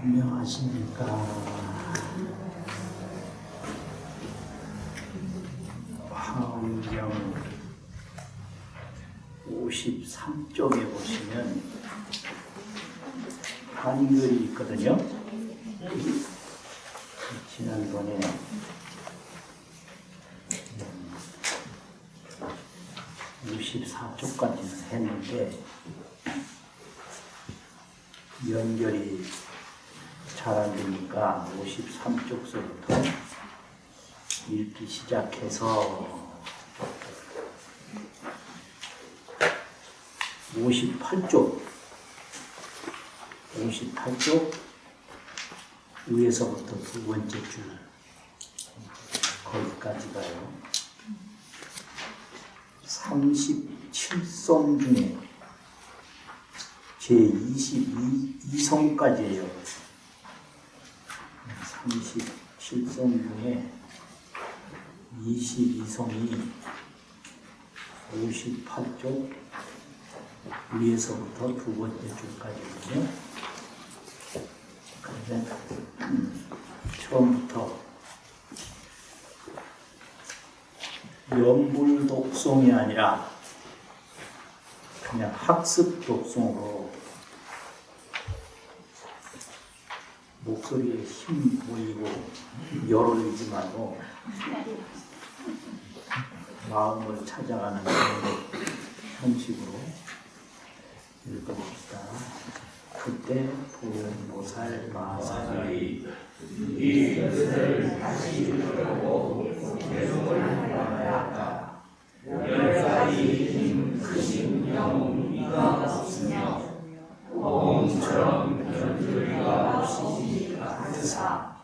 안녕하십니까. 환경 53쪽에 보시면 한글이 있거든요. 지난번에 64쪽까지는 했는데 연결이 잘 안 되니까 53쪽서부터 읽기 시작해서 58쪽 위에서부터 두 번째 줄 거기까지 가요. 37송 중에 제22성까지예요. 37성 중에 22성이 58쪽 위에서부터 두 번째 줄까지거든요. 그런데 처음부터 연불 독송이 아니라 그냥 학습 독송으로 목소리에 힘 보이고 열 올리지 말고 마음을 찾아가는 그런 형식으로 읽어봅시다. 그때 보살 마사이 이 뜻을 다시 들어보고 계속을 하였다. 열 가지 힘 크신 영웅이가 없으며 오음처럼 변두리가 없으시 같으사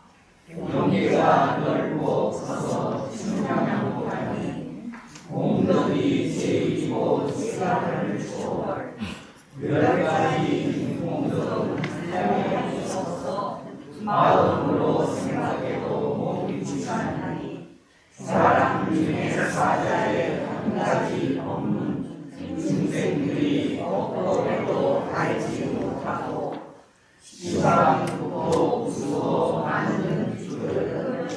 경계가 넓고 커서 증명하는 못하니 공덕이 제2고 제4를 초월 열 가지 공덕은 분량에 있어서 마음으로 생각해도 못 미치나니 사람 중에 사자의 한 가지 없는 중생들이 없어도 알지 못하고 시방 국도 수도 많은 주들은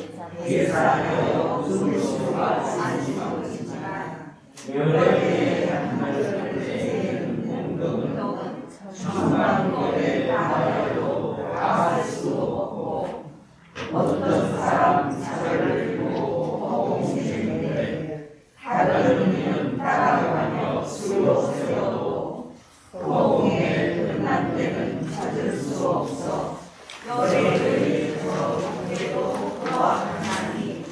계산하여 수수가 산지고 있지만 여러 개의 한마디를 내는 공덕은 천만 번에 나와도 알 수 없고 어떤 사람 자를 보고 허공생인데 다른 이는 따라가며 수없어도 허공에 끝난 데는 찾을 수 없어 열애들이 더럽게도 보아하나니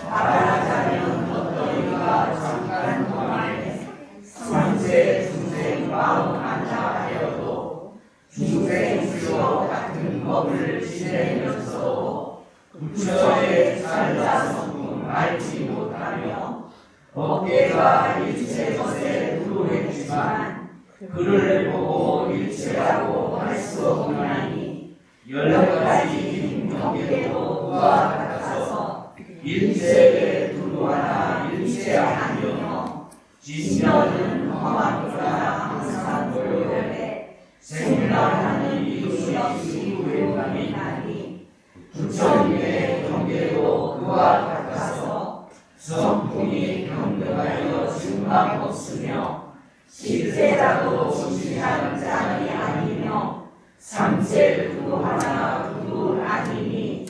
말하자면 어떠리가 잠깐 동안에 삼세 중생 마음 안타하여도 중생 수요 같은 법을 지내면서도 부처의 살자성을 알지 못하며 법계가 일체 것에 불우했지만 그를 보고 일체라고 할 수 없나니 여러 가지 법계도 그와 같아서 일체에 불우하나 일체 아니며 진면은 험하거나 항상 고요해 생멸하는 이유시 없이 외면이 나니 부처님의 경계도 그와 같아서 성품이 평등하여 증망 없으며 실제라도 진실한 짱이 아니며 삼세 두 하나 두 아니니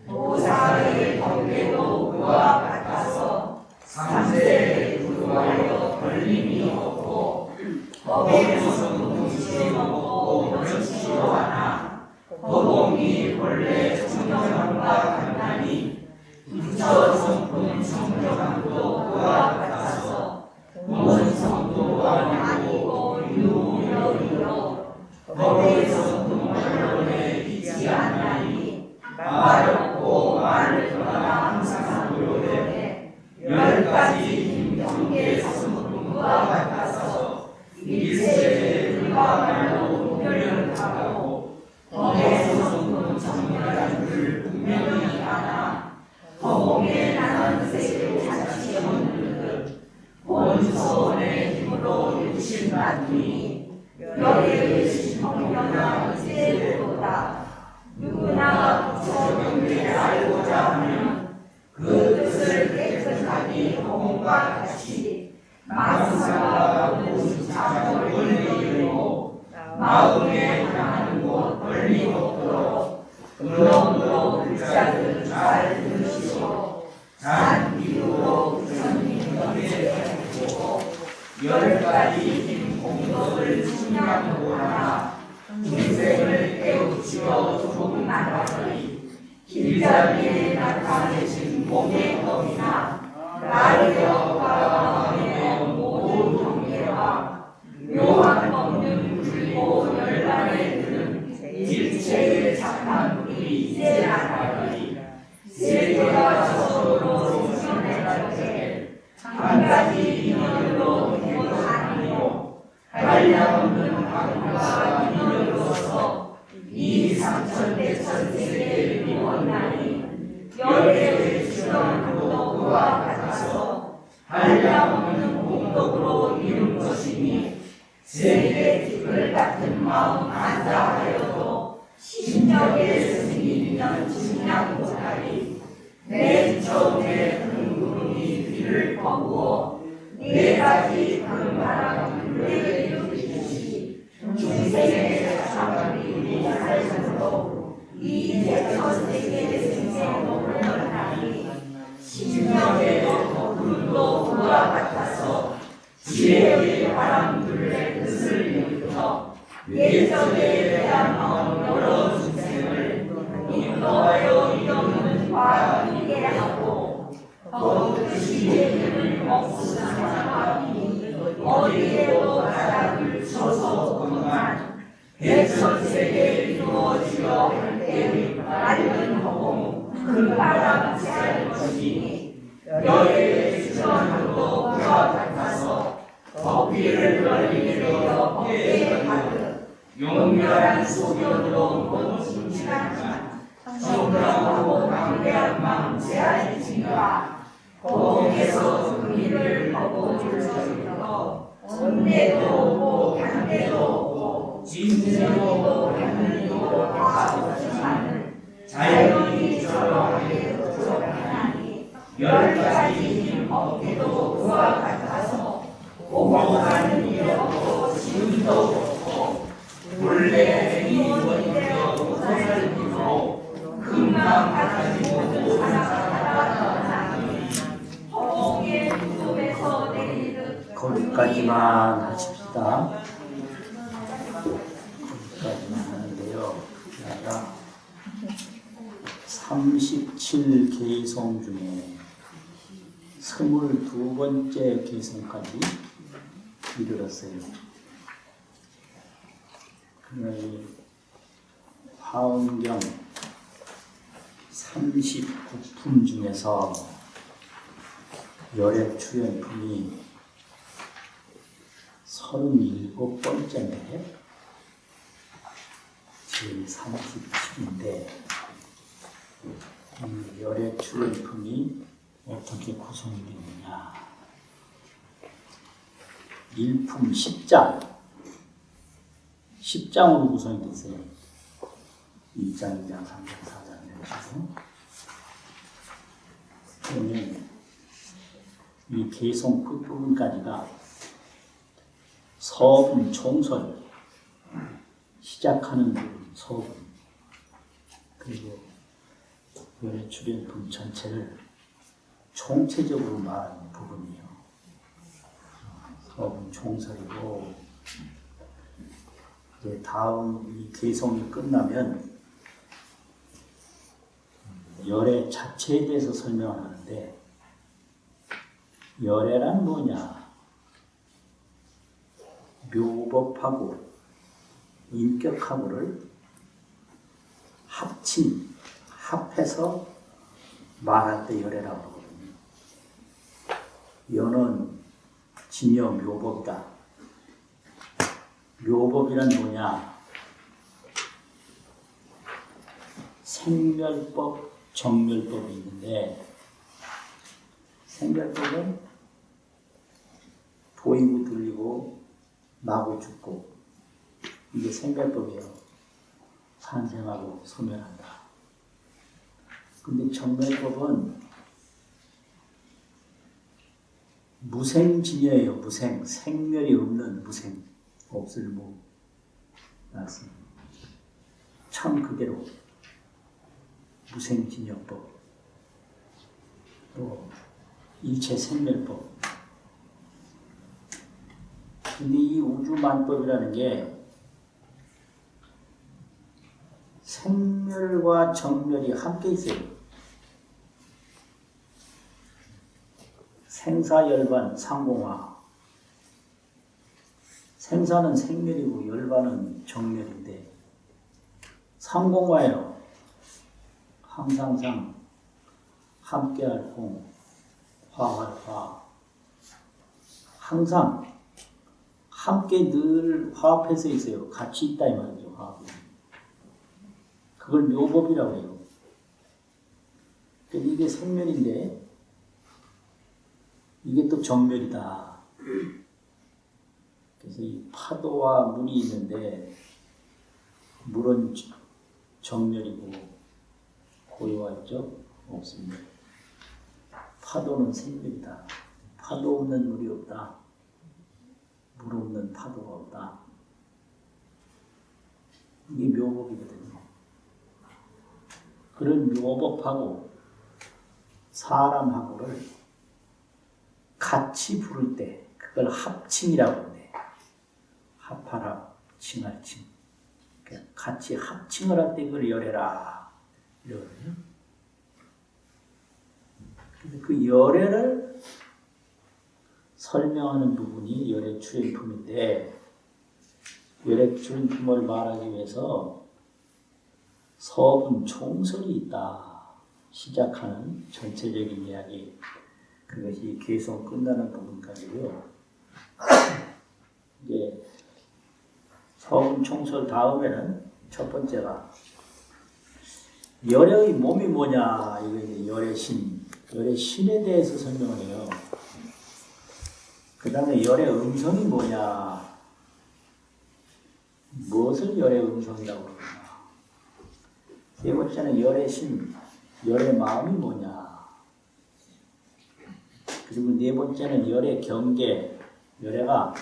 보살의 경계도 그와 같아서 삼세에 불구하여 걸림이 없고 법에서는 무시 없고 변치도 하나 법공이 원래 청정함과 같나니 부처 성품 청정함도 그와 같아서 원성도 아니고 유무여이요 법의 성품 원론에 있지 않나니 말없고 말을 떠나 항상 고요해 열 가지 경계 성품과 같아서 일세에 불가말로 분별을 하고 법의 성품 정렬한 줄 분명히 아나 허공에 나는 세계 자치 없는 듯 본소원의 힘으로 육신 만미 여기에 계신 성경나 마음에 향하는 곳 멀리 없도록 그러므로 불자들 잘 들으시고 잔 비유로 부처님 경배를 보고 10가지 힘 공덕을 충량하거나 인생을 깨우치어 조금 나가리 길자리에 나타내신 몸의 법이나 나르여 과감하며 모든 경계와 묘한 법륜 그리고 열반에 드는 일체의 착한 불이 이제 나가리 세계가 서로로 충전할 적에 한 가지 인연으로 행하니요 한량없는 방과 인연으로서 이 삼천대천 세계를 원하니 열애의 주변도 그와 같아서 한량없는 공덕으로 이룬 것이니 세계 뒷글 같은 마음 안다하여도 신력의 스님이면 증량 못하리 내 처음에 큰 구름이 비를 퍼부어 4가지 큰 바람 불을 일으키듯이 중생의 사상이 우리 살면서 이 대천세계의 생생으로 열하니 신명의 구름도 그와 같아서 지혜의 바람들의 뜻을 일으켜 예정에 대한 마음 여러 중생을 인도하여 이루는 과학이게 하고 더욱이 예를 없으나니 어디에도 바닥을 쳐서 그만 대천세계에 이루어지려 할 때의 맑은 허공 그 바람 제할 것이니 열애의 주전도 그와 같아서 법비를 걸리려 법계에 가득 용렬한 소견으로 모든 지나지만 정당하고 강대한 마음 제한이니까 공에서 금일을 거부줄 적이므로 언내도 없고 반대도 없고 진정이고 반응이고 다 없지만은 자연이 저러하게 부족하나니 10가지 힘 없기도 그와 같아서 공부하는 일 없고 진도 없고 본래 이원되어 도사를 이루어 금방 가진 모든 사람마다 떠나니 허공의 무덤에서 내리듯 거기까지만 하십시다. 거기까지만 하는데요. 제가 37개성 중에 22번째 개성까지 이르렀어요. 그 화엄경 39품 중에서 열애 출연품이 37번째인데 제 30품인데 이 열애 출연품이 어떻게 구성이 되느냐. 1품 10장으로 구성이 됐어요. 1장, 2장, 3장, 4장 이런 식으로. 그러면 이 개성 끝부분까지가 서분 총설, 시작하는 부분 서분, 그리고 열애 출연품 전체를 총체적으로 말하는 부분이에요. 서분 총설이고, 이제 다음 이 개성이 끝나면 열애 자체에 대해서 설명을 하는데, 열애란 뭐냐? 묘법하고 인격하고를 합해서 말할 때 열애라고 그러거든요. 여는 진여 묘법이다. 묘법이란 뭐냐? 생멸법, 정멸법이 있는데, 생멸법은 보이고 들리고 나고 죽고, 이게 생멸법이에요. 산생하고 소멸한다. 근데 정멸법은 무생진여예요. 무생, 생멸이 없는 무생, 없을 무. 말씀. 참 그대로 무생진여법, 또 일체생멸법. 근데 이 우주만법이라는 게 생멸과 정멸이 함께 있어요. 생사열반 상공화. 생사는 생멸이고 열반은 정멸인데 상공화예요. 항상상 함께할 공, 화할 화. 항상 함께 늘 화합해서 있어요. 같이 있다 이 말이죠. 화합이. 그걸 묘법이라고 해요. 근데 이게 생멸인데 이게 또 정멸이다. 그래서 이 파도와 물이 있는데 물은 정멸이고 고요가 있죠? 없습니다. 파도는 생멸이다. 파도 없는 물이 없다. 물 없는 파도가 없다. 이게 묘법이거든요. 그런 묘법하고 사람하고를 같이 부를 때 그걸 합칭이라고 하는데 합하라, 칭할칭. 같이 합칭을 할 때 그걸 열애라 이러거든요. 그래서 그 열애를 설명하는 부분이 열애 추인품인데 열애 추인품을 말하기 위해서 서분 총설이 있다. 시작하는 전체적인 이야기. 그것이 계속 끝나는 부분까지고요. 이제 서분 총설 다음에는 첫 번째가 열애의 몸이 뭐냐. 이거 이제 열애신, 열애신에 대해서 설명을 해요. 그 다음에 열애 음성이 뭐냐. 무엇을 열애 음성이라고 그러냐. 세 번째는 열애 심, 열애 마음이 뭐냐. 그리고 네 번째는 열애 경계, 열애가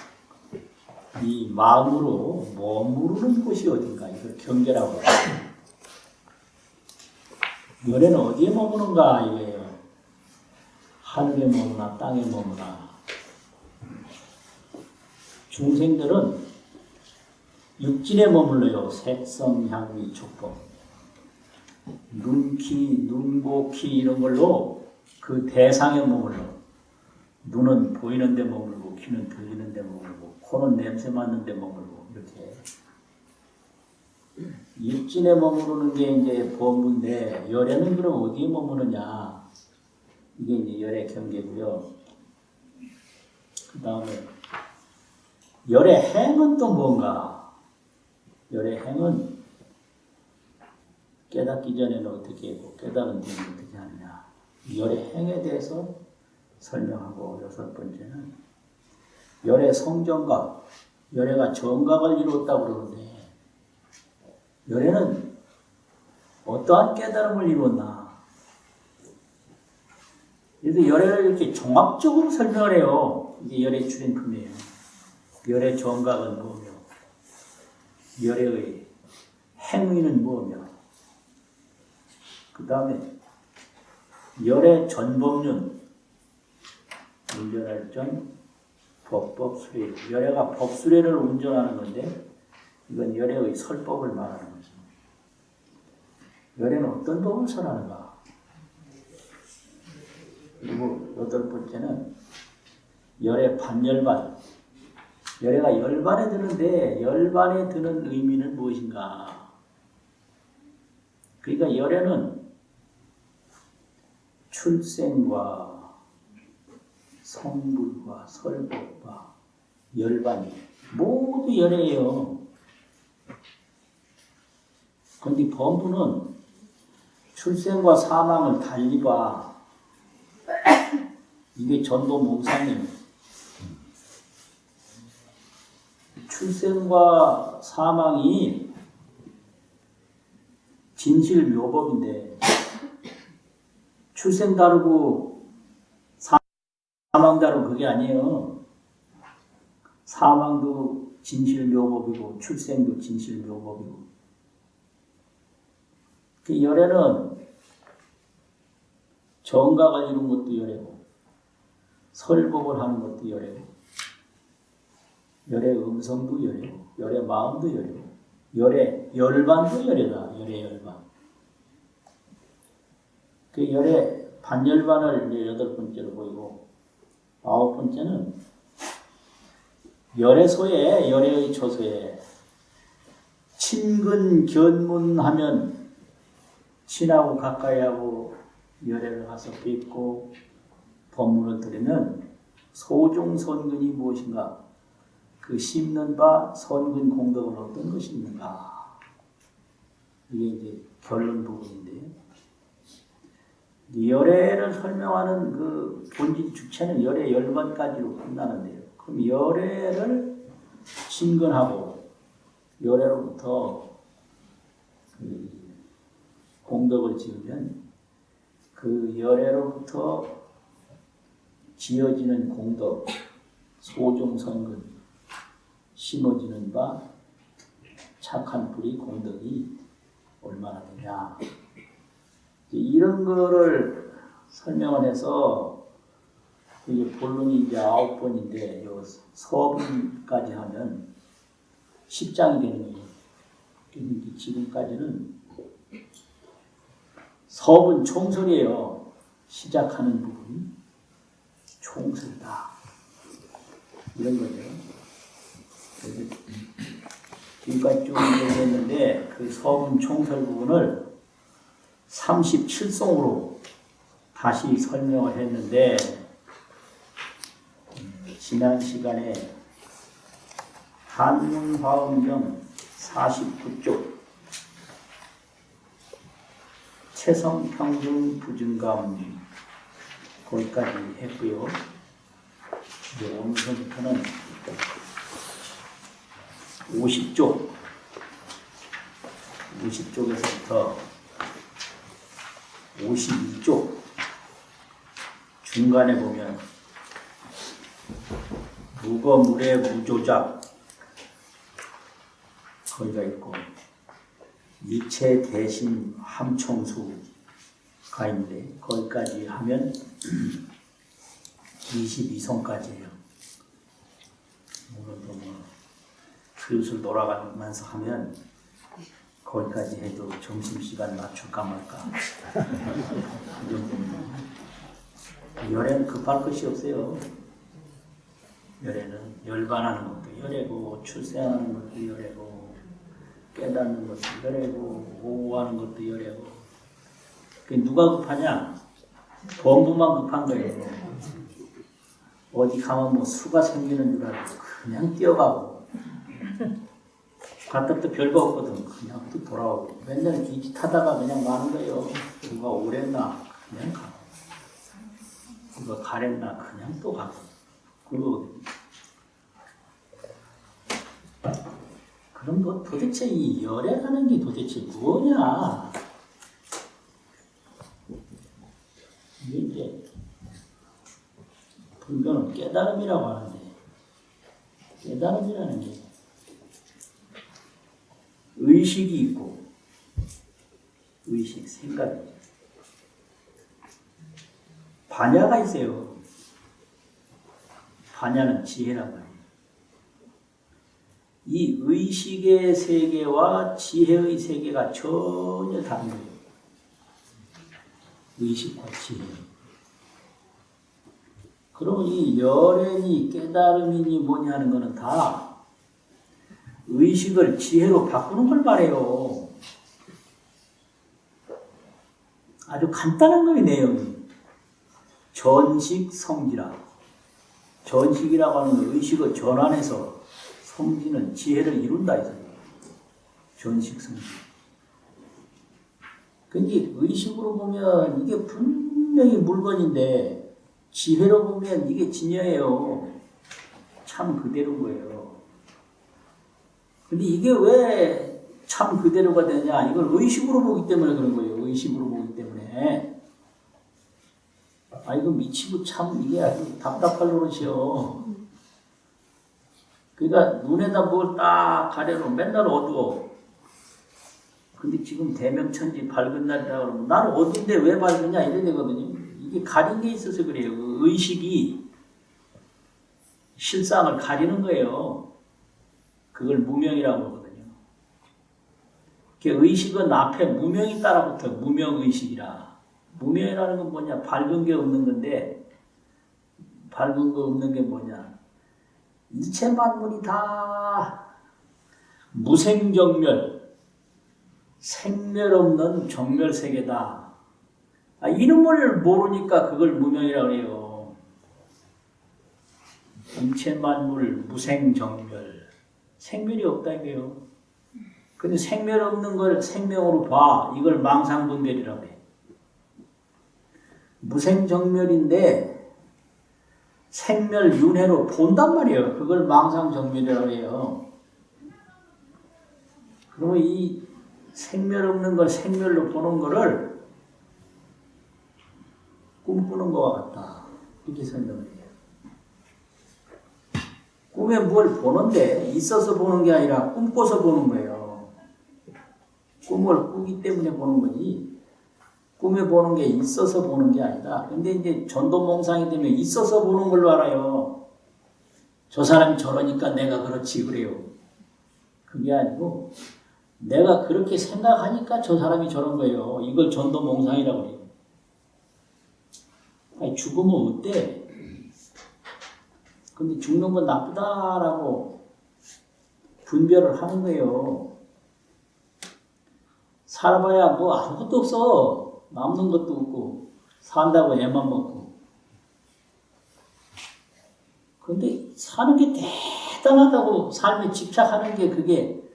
이 마음으로 머무르는 곳이 어딘가, 이걸 경계라고 해요. 열애는 어디에 머무는가 이거예요. 하늘에 머무나 땅에 머무나. 중생들은 육진에 머물러요. 색성, 향미, 촉법. 눈키, 눈고키 이런 걸로 그 대상에 머물러. 눈은 보이는 데 머물고, 귀는 들리는 데 머물고, 코는 냄새 맡는 데 머물고, 이렇게. 육진에 머무르는 게 이제 범부인데, 열애는 그럼 어디에 머무르냐? 이게 이제 열애 경계고요. 그 다음에, 열애 행은 또 뭔가? 열애 행은 깨닫기 전에는 어떻게 했고 깨달은 뒤에는 어떻게 하느냐. 열애 행에 대해서 설명하고 여섯 번째는 열애 성정각. 열애가 정각을 이루었다고 그러는데 열애는 어떠한 깨달음을 이루었나. 그래서 열애를 이렇게 종합적으로 설명을 해요. 이게 열애 추인품이에요. 열애 정각은 뭐며 열애의 행위는 뭐며 그 다음에 열애 전법륜 운전할 전 법법 수레. 열애가 법수레를 운전하는 건데 이건 열애의 설법을 말하는 거죠. 열애는 어떤 법을 설하는가. 그리고 여덟 번째는 열애 반열반. 열애가 열반에 드는데 열반에 드는 의미는 무엇인가. 그러니까 열애는 출생과 성불과 설법과 열반 모두 열애예요. 그런데 범부는 출생과 사망을 달리 봐. 이게 전도 몽상이에요. 출생과 사망이 진실 묘법인데 출생 다르고 사망 다르고 그게 아니에요. 사망도 진실묘법이고 출생도 진실묘법이고. 그 열애는 정각을 이룬 것도 열애고 설법을 하는 것도 열애고 열애 음성도 열애고 열애 마음도 열애고 열애 열반도 열애다. 열애 열반. 그 열애 반열반을 이제 8번째로 보이고 9번째는 열애소에 열애의 초소에 친근 견문하면 친하고 가까이하고 열애를 가서 뵙고 법문을 들으면 소중선근이 무엇인가? 그 심는 바 선근 공덕은 어떤 것이 있는가? 이게 이제 결론 부분인데요. 열애를 설명하는 그 본질 주체는 열애 열반까지로 끝나는데요. 그럼 열애를 친근하고 열애로부터 그 공덕을 지으면 그 열애로부터 지어지는 공덕, 소중선근, 심어지는 바 착한 뿌리 공덕이 얼마나 되냐. 이런 거를 설명을 해서 이게 본론이 이제 9번인데 요 서분까지 하면 10장이 되는 거예요. 그런데 지금까지는 서분 총설이에요. 시작하는 부분이 총설이다. 이런 거죠. 그래서 지금까지 쭉 얘기했는데 그 서분 총설 부분을 37송으로 다시 설명을 했는데 지난 시간에 한문화음경 49쪽 체성평등 부증감 거기까지 했고요. 이제 오늘부터는 50쪽에서부터 52쪽 중간에 보면 무거물의 무조작 거기가 있고 이체 대신 함청수가 있는데 거기까지 하면 22성까지예요. 오늘도 뭐 슬슬 돌아가면서 하면 거기까지 해도 점심시간 맞출까 말까. 이 정도입니다. 열애는 급할 것이 없어요. 열애는 열반하는 것도 열애고 출세하는 것도 열애고 깨닫는 것도 열애고 오호하는 것도 열애고. 누가 급하냐? 범부만 급한 거예요. 어디 가면 뭐 수가 생기는 줄 알고 그냥 뛰어가고 갔다 또 별거 없거든. 그냥 또 돌아오고 맨날 기짓하다가 그냥 마는 거예요. 누가 오랬나 그냥 가고 누가 가랬나 그냥 또 가고 그럼 뭐 도대체 이 열애라는 게 도대체 뭐냐? 이게 이제 불교는 깨달음이라고 하는데 깨달음이라는 게 의식이 있고 의식, 생각이 반야가 있어요. 반야는 지혜란 말이에요. 이 의식의 세계와 지혜의 세계가 전혀 다른 거예요. 의식과 지혜. 그러면 이 열애니 깨달음이니 뭐냐 하는 거는 다 의식을 지혜로 바꾸는 걸 말해요. 아주 간단한 거예요, 내용이. 전식 성지라. 전식이라고 하는 건 의식을 전환해서 성지는 지혜를 이룬다 해서 전식 성지. 근데 의식으로 보면 이게 분명히 물건인데 지혜로 보면 이게 진여예요. 참 그대로인 거예요. 근데 이게 왜 참 그대로가 되냐? 이걸 의식으로 보기 때문에 그런 거예요. 의식으로 보기 때문에. 아, 이거 미치고 참 이게 아주 답답할 노릇이요. 그러니까 눈에다 뭘 딱 가려놓으면 맨날 어두워. 근데 지금 대명천지 밝은 날이라고 그러면 나는 어두운데 왜 밝으냐 이래 되거든요. 이게 가린 게 있어서 그래요. 의식이 실상을 가리는 거예요. 그걸 무명이라고 하거든요. 의식은 앞에 무명이 따라붙어요. 무명의식이라. 무명이라는 건 뭐냐? 밝은 게 없는 건데, 밝은 거 없는 게 뭐냐? 일체 만물이 다 무생정멸, 생멸 없는 정멸세계다. 이름을 모르니까 그걸 무명이라고 해요. 일체 만물 무생정멸, 생멸이 없다 이거예요. 근데 생멸 없는 걸 생명으로 봐. 이걸 망상분별이라고 해. 무생정멸인데 생멸 윤회로 본단 말이에요. 그걸 망상정멸이라고 해요. 그러면 이 생멸 없는 걸 생멸로 보는 거를 꿈꾸는 것과 같다. 이렇게 설명을 해요. 꿈에 뭘 보는데 있어서 보는 게 아니라 꿈꿔서 보는 거예요. 꿈을 꾸기 때문에 보는 거지 꿈에 보는 게 있어서 보는 게 아니다. 근데 이제 전도몽상이 되면 있어서 보는 걸로 알아요. 저 사람이 저러니까 내가 그렇지 그래요. 그게 아니고 내가 그렇게 생각하니까 저 사람이 저런 거예요. 이걸 전도몽상이라고 해요. 아니, 죽으면 어때? 근데 죽는 건 나쁘다라고 분별을 하는 거예요. 살아봐야 뭐 아무것도 없어. 남는 것도 없고 산다고 애만 먹고. 그런데 사는 게 대단하다고 삶에 집착하는 게 그게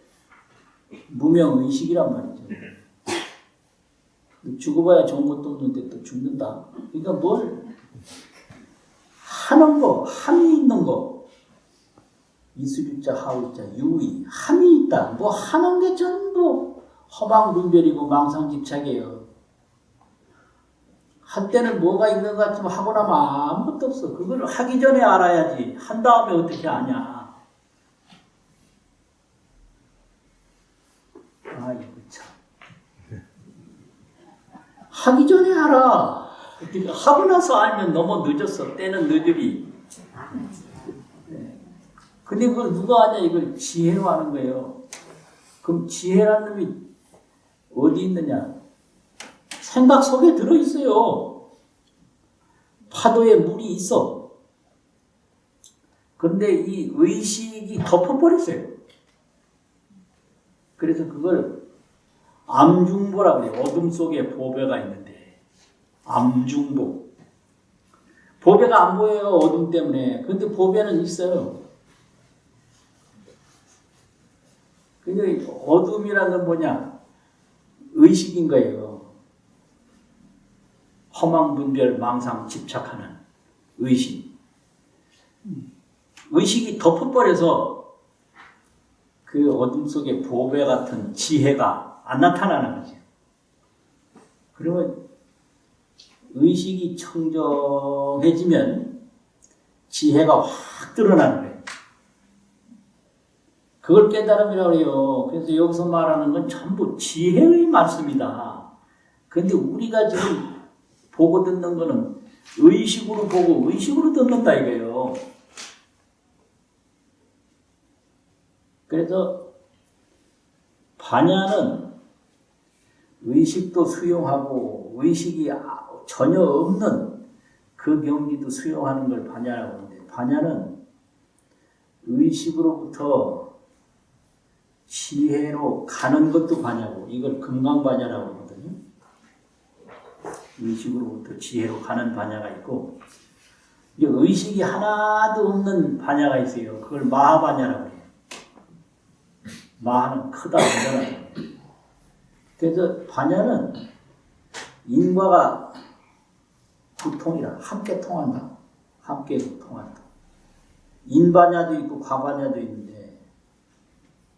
무명의식이란 말이죠. 죽어봐야 좋은 것도 없는데 또 죽는다. 그러니까 뭘 하는 거, 함이 있는 거. 이수유자, 하우자, 유의, 함이 있다. 뭐 하는 게 전부 허망분별이고 망상집착이에요. 한때는 뭐가 있는 것 같지만 하고 나면 아무것도 없어. 그걸 하기 전에 알아야지. 한 다음에 어떻게 아냐. 아이고 참. 하기 전에 알아. 하고 나서 알면 너무 늦었어. 때는 늦으리. 근데 그걸 누가 하냐. 이걸 지혜로 하는 거예요. 그럼 지혜라는 놈이 어디 있느냐? 생각 속에 들어있어요. 파도에 물이 있어. 그런데 이 의식이 덮어버렸어요. 그래서 그걸 암중보라고 해요. 어둠 속에 보배가 있는데 암중보. 보배가 안 보여요. 어둠 때문에. 그런데 보배는 있어요. 근데 어둠이라는 건 뭐냐? 의식인 거예요. 허망분별, 망상, 집착하는 의식. 의식이 덮어버려서 그 어둠 속에 보배 같은 지혜가 안 나타나는 거죠. 그러면 의식이 청정해지면 지혜가 확 드러나는 거예요. 그걸 깨달음이라고 해요. 그래서 여기서 말하는 건 전부 지혜의 말씀이다. 그런데 우리가 지금 보고 듣는 거는 의식으로 보고 의식으로 듣는다 이거예요. 그래서 반야는 의식도 수용하고 의식이 전혀 없는 그 명리도 수용하는 걸 반야라고 하는데, 반야는 의식으로부터 지혜로 가는 것도 반야고, 이걸 금강반야라고 하거든요. 의식으로부터 지혜로 가는 반야가 있고, 이제 의식이 하나도 없는 반야가 있어요. 그걸 마하반야라고 해요. 마하는 크다, 대단하다. 그래서 반야는 인과가 구통이라 함께 통한다. 함께 통한다. 인반야도 있고 과반야도 있는데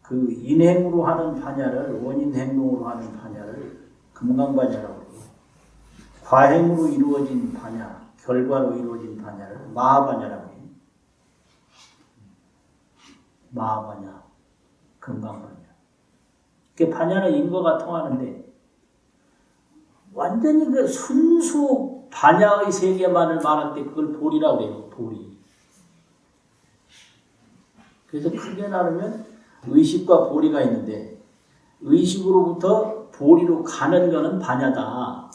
그 인행으로 하는 반야를 원인행동으로 하는 반야를 금강반야라고 해요. 과행으로 이루어진 반야, 결과로 이루어진 반야를 마하반야라고 해요. 마하바냐, 금강바냐. 그 반야는 인거가 통하는데 완전히 그 순수 반야의 세계만을 말할 때 그걸 보리라고 해요. 보리. 그래서 크게 나누면 의식과 보리가 있는데 의식으로부터 보리로 가는 거는 반야다.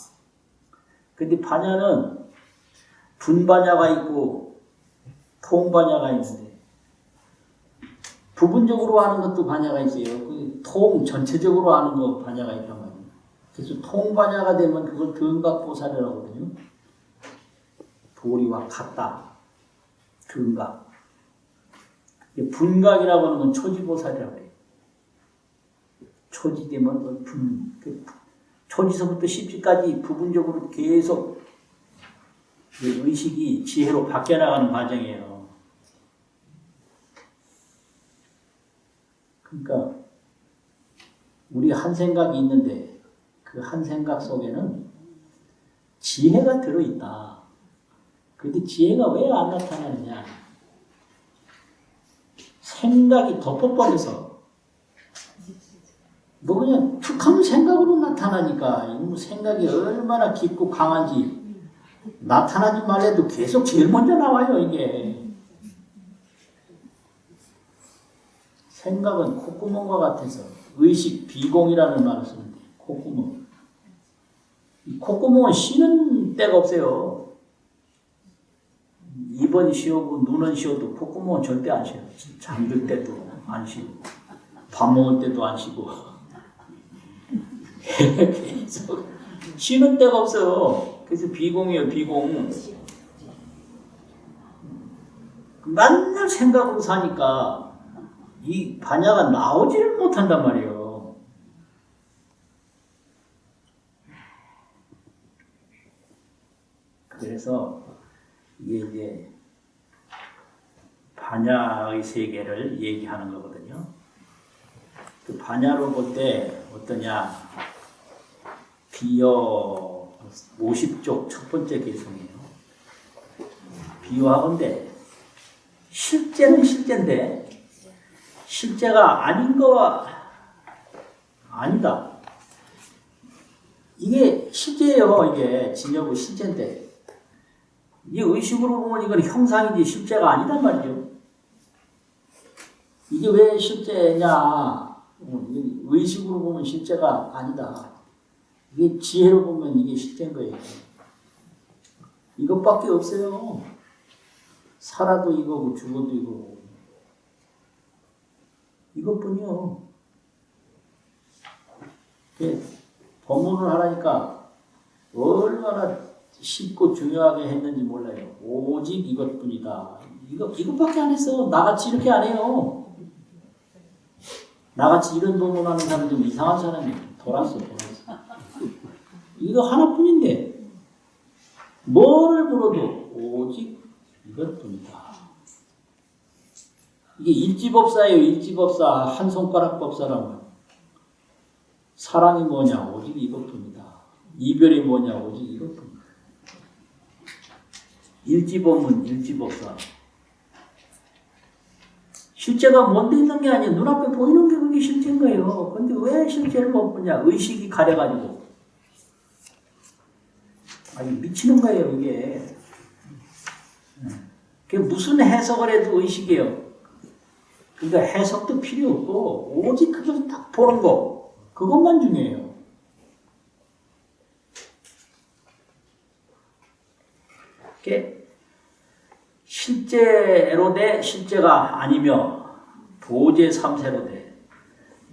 근데 반야는 분반야가 있고 통반야가 있는데 부분적으로 하는 것도 반야가 있어요. 통 전체적으로 하는 거 반야가 있단 말이에요. 그래서 통반야가 되면 그걸 등각보살이라고 하거든요. 보리와 같다. 등각. 분각이라고 하는 건 초지보살이라고 해요. 초지되면 초지서부터 십지까지 부분적으로 계속 의식이 지혜로 바뀌어나가는 과정이에요. 그러니까 우리 한 생각이 있는데 그 한 생각 속에는 지혜가 들어있다. 그런데 지혜가 왜 안 나타나느냐? 생각이 덮어버려서 뭐 그냥 툭하면 생각으로 나타나니까 생각이 얼마나 깊고 강한지 나타나지 말래도 계속 제일 먼저 나와요. 이게 생각은 콧구멍과 같아서 의식 비공이라는 말을 쓰는데 콧구멍. 이 콧구멍은 쉬는 때가 없어요. 입은 쉬어고 눈은 쉬어도 콧구멍은 절대 안 쉬어요. 잠들 때도 안 쉬고 밥 먹을 때도 안 쉬고 계속 쉬는 때가 없어요. 그래서 비공이에요. 비공. 맨날 생각으로 사니까 이 반야가 나오지를 못한단 말이에요. 그래서 이게 이제 반야의 세계를 얘기하는 거거든요. 그 반야로 볼 때 어떠냐? 비여 50쪽 첫 번째 개성이에요. 비유하건대 실제는 실제인데 실제가 아닌 거와 아니다. 이게 실제예요. 이게 진여부 실제인데 이 의식으로 보면 이건 형상이지 실제가 아니단 말이죠. 이게 왜 실제냐? 의식으로 보면 실제가 아니다. 이게 지혜로 보면 이게 실제인 거예요. 이것밖에 없어요. 살아도 이거고 죽어도 이거고. 이것뿐이요. 법문을 하라니까 얼마나 쉽고 중요하게 했는지 몰라요. 오직 이것뿐이다. 이것밖에 안 했어. 나같이 이렇게 안 해요. 나같이 이런 법문하는 사람은 좀 이상한 사람이에요. 돌았어. 이거 하나뿐인데 뭐를 불어도 오직 이것뿐이다. 이게 일지법사예요. 일지법사. 한 손가락 법사라고. 사랑이 뭐냐? 오직 이것뿐이다. 이별이 뭐냐? 오직 이것뿐이다. 일지법문, 일지법사. 실제가 뭔데 있는 게 아니야. 눈앞에 보이는 게 그게 실제인 거예요. 근데 왜 실제를 못 보냐? 의식이 가려가지고. 아니, 미치는 거예요, 이게. 그게 무슨 해석을 해도 의식이에요. 그러니까 해석도 필요 없고, 오직 그걸 딱 보는 거. 그것만 중요해요. 실제로 돼 실제가 아니며 도제 삼세로 돼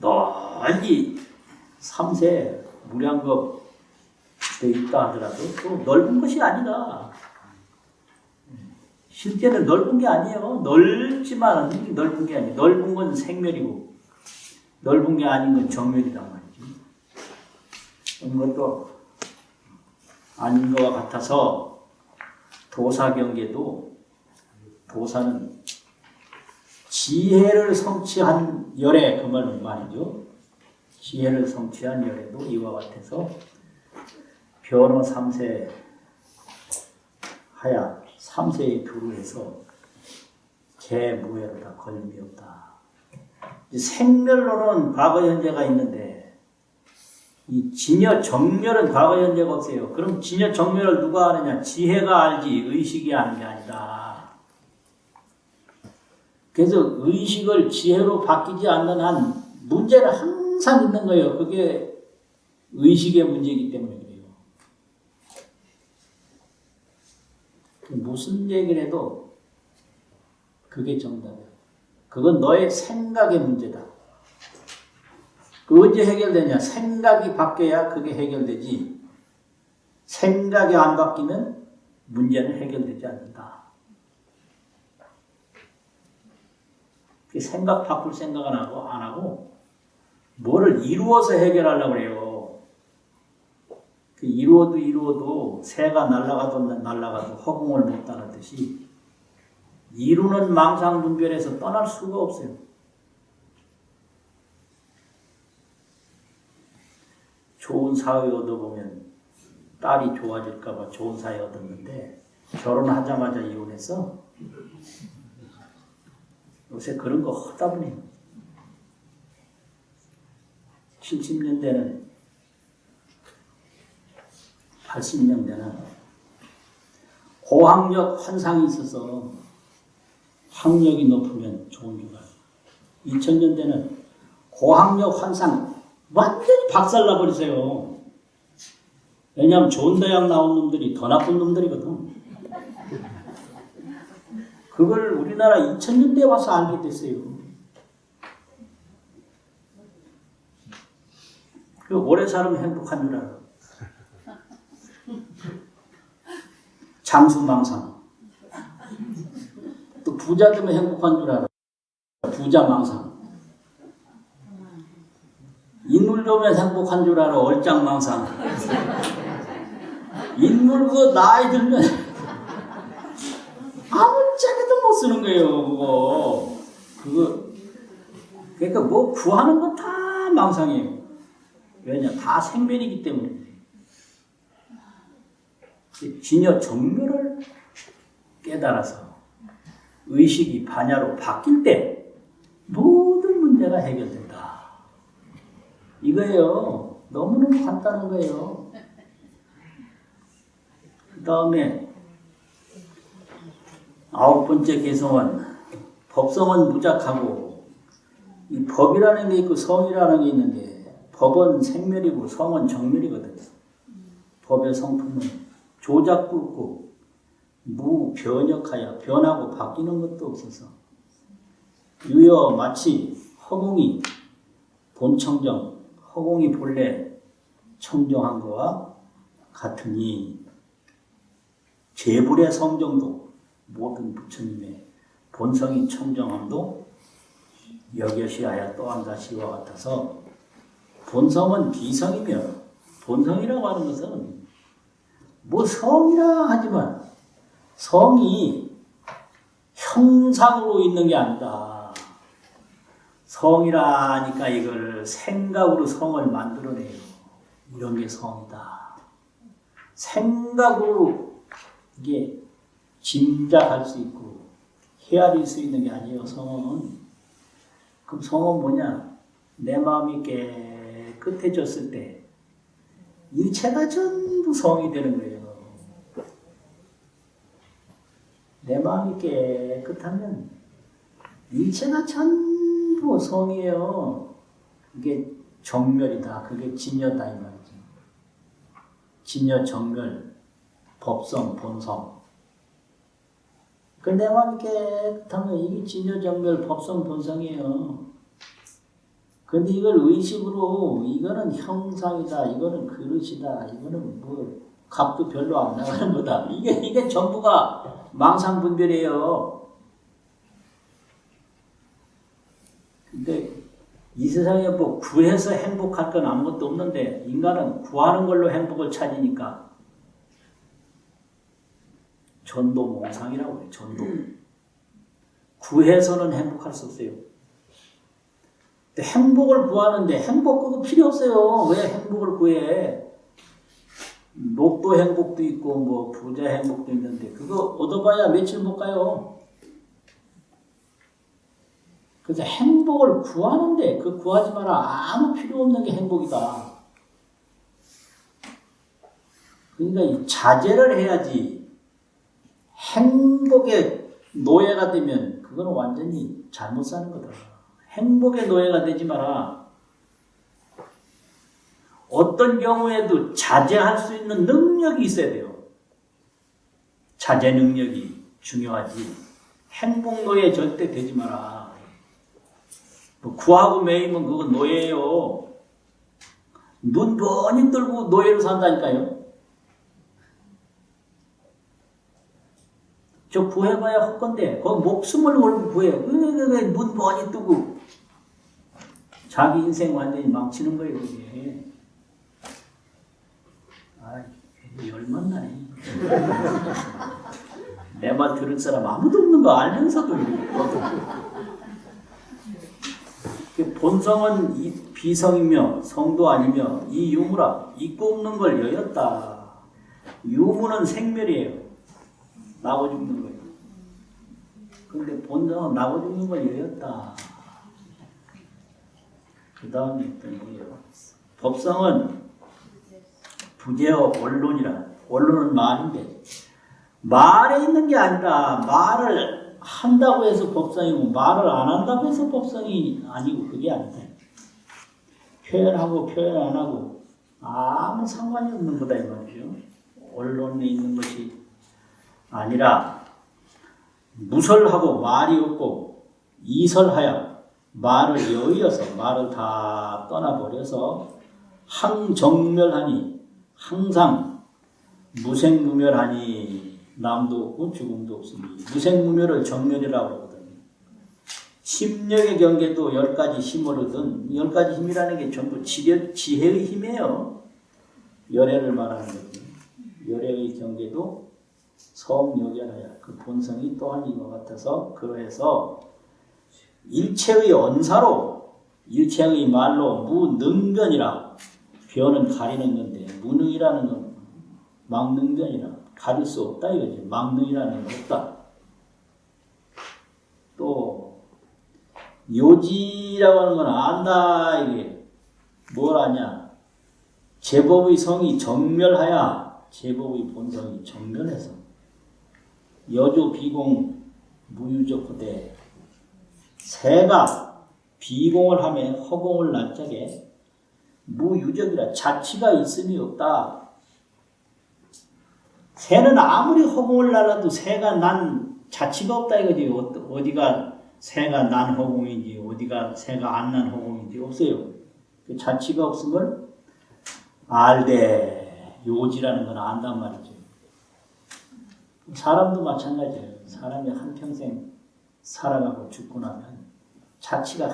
널리 삼세 무량겁 돼 있다 하더라도 또 넓은 것이 아니다. 실제는 넓은 게 아니에요. 넓지만 넓은 게 아니에요. 넓은 건 생멸이고 넓은 게 아닌 건 정멸이란 말이지. 그런 것도 아닌 것과 같아서 도사경계도 도사는 지혜를 성취한 열애 그 말이죠. 지혜를 성취한 열애도 이와 같아서 변호 3세 하야 3세의 두루 해서 개무해로다 걸림이 없다. 생멸로는 과거 현재가 있는데 이 진여 정멸은 과거 현재가 없어요. 그럼 진여 정멸을 누가 아느냐? 지혜가 알지 의식이 아는 게 아니다. 그래서 의식을 지혜로 바뀌지 않는 한 문제는 항상 있는 거예요. 그게 의식의 문제이기 때문에 그래요. 무슨 얘기를 해도 그게 정답이에요. 그건 너의 생각의 문제다. 그 언제 해결되냐? 생각이 바뀌어야 그게 해결되지. 생각이 안 바뀌면 문제는 해결되지 않는다. 생각 바꿀 생각은 안 하고 뭐를 이루어서 해결하려고 그래요. 이루어도 새가 날아가도 허공을 못 따르듯이 이루는 망상분별에서 떠날 수가 없어요. 좋은 사회 얻어보면 딸이 좋아질까봐 좋은 사회 얻었는데 결혼하자마자 이혼했어. 요새 그런 거 하다 보니 70년대는 80년대는 고학력 환상이 있어서 학력이 높으면 좋은 줄 알아요. 2000년대는 고학력 환상 완전히 박살나 버리세요. 왜냐하면 좋은 대학 나온 놈들이 더 나쁜 놈들이거든. 그걸 우리나라 2000년대에 와서 알게 됐어요. 그 오래 살면 행복한 줄 알아. 장수망상. 또 부자 되면 행복한 줄 알아. 부자망상. 인물 좋으면 행복한 줄 알아. 얼짱망상. 인물 그거 나이 들면 아무짝에도 못 쓰는 거예요. 그러니까 뭐 구하는 건 다 망상이에요. 왜냐? 다 생멸이기 때문에. 진여 정멸을 깨달아서 의식이 반야로 바뀔 때 모든 문제가 해결된다. 이거예요. 너무너무 간단한 거예요. 그 다음에 9번째 개성은 법성은 무작하고 이 법이라는 게 있고 성이라는 게 있는데 법은 생멸이고 성은 정멸이거든요. 법의 성품은 조작도 없고 무변역하여 변하고 바뀌는 것도 없어서 유여 마치 허공이 본청정, 허공이 본래 청정한 것과 같으니 제불의 성정도 모든 부처님의 본성이 청정함도 여겨시하여 또한다시와 같아서 본성은 비성이며 본성이라고 하는 것은 뭐 성이라 하지만 성이 형상으로 있는 게 아니다. 성이라 하니까 이걸 생각으로 성을 만들어내요. 이런 게 성이다. 생각으로 이게 짐작할 수 있고 헤아릴 수 있는 게 아니에요. 성은. 그럼 성은 뭐냐? 내 마음이 깨끗해졌을 때 일체가 전부 성이 되는 거예요. 내 마음이 깨끗하면 일체가 전부 성이에요. 이게 정멸이다. 그게 진여다 이 말이지. 진여, 정멸, 법성, 본성. 그 내 마음이 깨끗하면 이게 진여, 정멸, 법성, 본성이에요. 근데 이걸 의식으로 이거는 형상이다, 이거는 그릇이다, 이거는 뭐 값도 별로 안 나가는 거다. 이게 전부가 망상분별이에요. 근데 이 세상에 뭐 구해서 행복할 건 아무것도 없는데 인간은 구하는 걸로 행복을 찾으니까 전도몽상이라고 해요. 전도. 구해서는 행복할 수 없어요. 근데 행복을 구하는데 행복 그거 필요 없어요. 왜 행복을 구해? 로또 행복도 있고 뭐 부자 행복도 있는데 그거 얻어봐야 며칠 못 가요. 그래서 행복을 구하는데 그 구하지 마라. 아무 필요 없는 게 행복이다. 그러니까 이 자제를 해야지. 행복의 노예가 되면 그거는 완전히 잘못 사는 거다. 행복의 노예가 되지 마라. 어떤 경우에도 자제할 수 있는 능력이 있어야 돼요. 자제 능력이 중요하지. 행복 노예 절대 되지 마라. 뭐 구하고 매이면 그건 노예예요. 눈 번히 뜨고 노예로 산다니까요. 저 구해봐야 헛건데 거기 목숨을 걸고 구해요. 눈 번히 뜨고 자기 인생 완전히 망치는 거예요. 그게. 아, 열만나네. 내 말 들을 사람 아무도 없는 거 알면서도 본성은 이 비성이며 성도 아니며 이 유무라 있고 없는 걸 여였다. 유무는 생멸이에요. 나고 죽는 거예요. 그런데 본성은 나고 죽는 걸 여였다. 그 다음에 어떤 거예요? 법성은 부재어 원론이라. 원론은 말인데 말에 있는 게 아니라 말을 한다고 해서 법성이고 말을 안 한다고 해서 법성이 아니고 그게 아니다. 표현하고 표현 안 하고 아무 상관이 없는 거다 이 말이죠. 원론에 있는 것이 아니라 무설하고 말이 없고 이설하여 말을 여의어서 말을 다 떠나버려서 항정멸하니 항상 무생무멸하니 남도 없고 죽음도 없으니 무생무멸을 정멸이라고 하거든요. 심력의 경계도 10가지 힘으로든 10가지 힘이라는 게 전부 지혜의 힘이에요. 열애를 말하는 거죠. 열애의 경계도 성여결하여 그 본성이 또한 이와 같아서 그러해서 일체의 언사로 일체의 말로 무능변이라 변은 가리는 건데 무능이라는 건 망능변이라 가릴 수 없다 이거지. 망능이라는 건 없다. 또 요지라고 하는 건 안다 이게 뭘 아냐. 제법의 성이 정멸하여 제법의 본성이 정멸해서 여조 비공 무유적호대 새가 비공을 하며 허공을 납작해 무유적이라 자치가 있음이 없다. 새는 아무리 허공을 날아도 새가 난 자치가 없다 이거지. 어디가 새가 난 허공인지 어디가 새가 안 난 허공인지 없어요. 그 자치가 없음을 알되 요지라는 건 안단 말이죠. 사람도 마찬가지예요. 사람이 한평생 살아가고 죽고 나면 자치가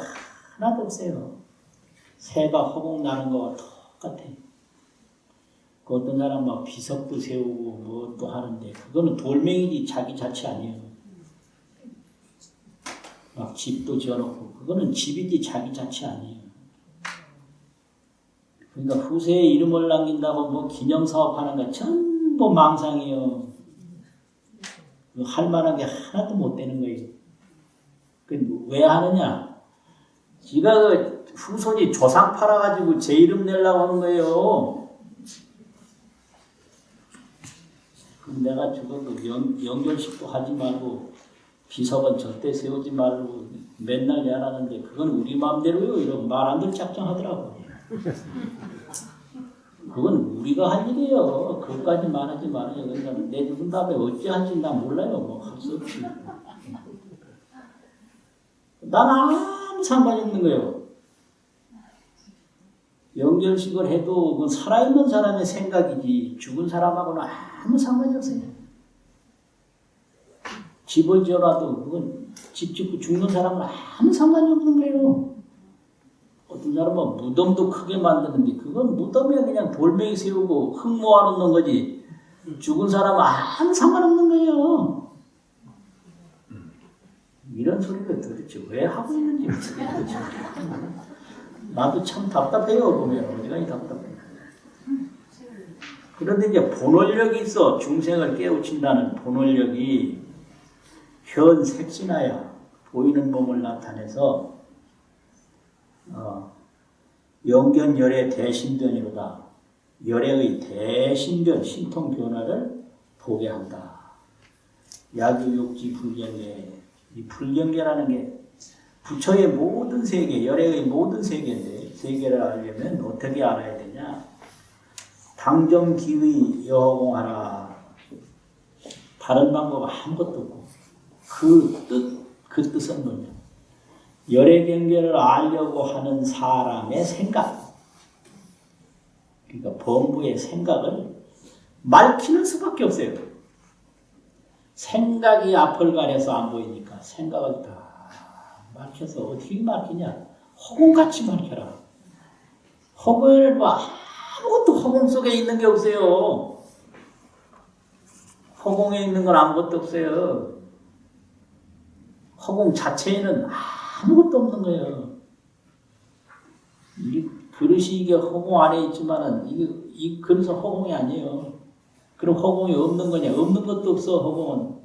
하나도 없어요. 새가 허공 나는 거와 똑같아. 그 어떤 사람 막 비석도 세우고 뭐 또 하는데 그거는 돌멩이지 자기 자치 아니에요. 막 집도 지어놓고 그거는 집이지 자기 자치 아니에요. 그러니까 후세에 이름을 남긴다고 뭐 기념사업 하는 거 전부 망상이에요. 할 만한 게 하나도 못 되는 거예요. 왜 하느냐? 지가 그 후손이 조상 팔아가지고 제 이름 내려고 하는 거예요. 그럼 내가 죽어도 영결식도 하지 말고 비석은 절대 세우지 말고 맨날 내라는데 그건 우리 마음대로요. 이런 말 안 들 작정하더라고. 그건 우리가 할 일이에요. 그것까지 말하지 말아요. 그러니까 내 죽은 다음에 어찌할지 난 몰라요. 뭐 할 수 없지. 난 아무 상관이 없는 거예요. 영결식을 해도 그건 살아있는 사람의 생각이지 죽은 사람하고는 아무 상관이 없어요. 집을 지어놔도 그건 집 짓고 죽는 사람은 아무 상관이 없는 거예요. 어떤 사람은 무덤도 크게 만드는데 그건 무덤에 그냥 돌멩이 세우고 흙 모아놓는 거지 죽은 사람은 아무 상관없는 거예요. 이런 소리를 도대체 왜 하고 있는지 모르겠어요. 나도 참 답답해요. 보면 어디가 이 답답해. 그런데 이제 본원력이 있어. 중생을 깨우친다는 본원력이 현색신하여 보이는 몸을 나타내서 영견열의 대신변이로다. 열의 대신변, 신통 변화를 보게 한다. 야규욕지 불경계, 이 불경계라는 게 부처의 모든 세계, 열의 모든 세계인데, 세계를 알려면 어떻게 알아야 되냐? 당정기의 여호공하라. 다른 방법 아무것도 없고 그 뜻은 뭐냐? 열의 경계를 알려고 하는 사람의 생각, 그러니까 범부의 생각을 말키는 수밖에 없어요. 생각이 앞을 가려서 안 보이니까 생각을 다 막혀서 어떻게 막히냐? 허공같이 막혀라. 허공을 아무것도 허공 속에 있는 게 없어요. 허공에 있는 건 아무것도 없어요. 허공 자체에는 아무것도 없는 거예요. 이 그릇이 이게 허공 안에 있지만은 이 그릇은 허공이 아니에요. 그럼 허공이 없는 거냐? 없는 것도 없어. 허공은.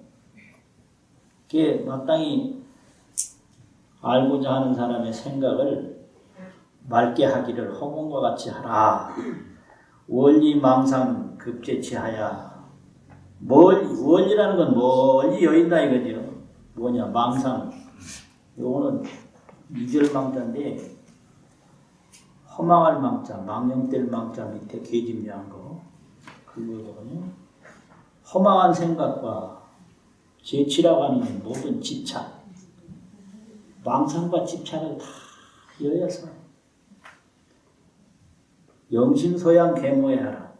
그게 마땅히 알고자 하는 사람의 생각을 맑게 하기를 허공과 같이 하라. 원리망상 급제치하야. 원리라는 건 멀리 여인다 이거죠. 뭐냐? 망상. 요거는 이절망자인데 허망할 망자, 망령될 망자 밑에 계집냐한 거 그거거든요. 허망한 생각과 재치라고 하는 건 모든 집착, 망상과 집착을 다 여여서 영심소양 계모해하라.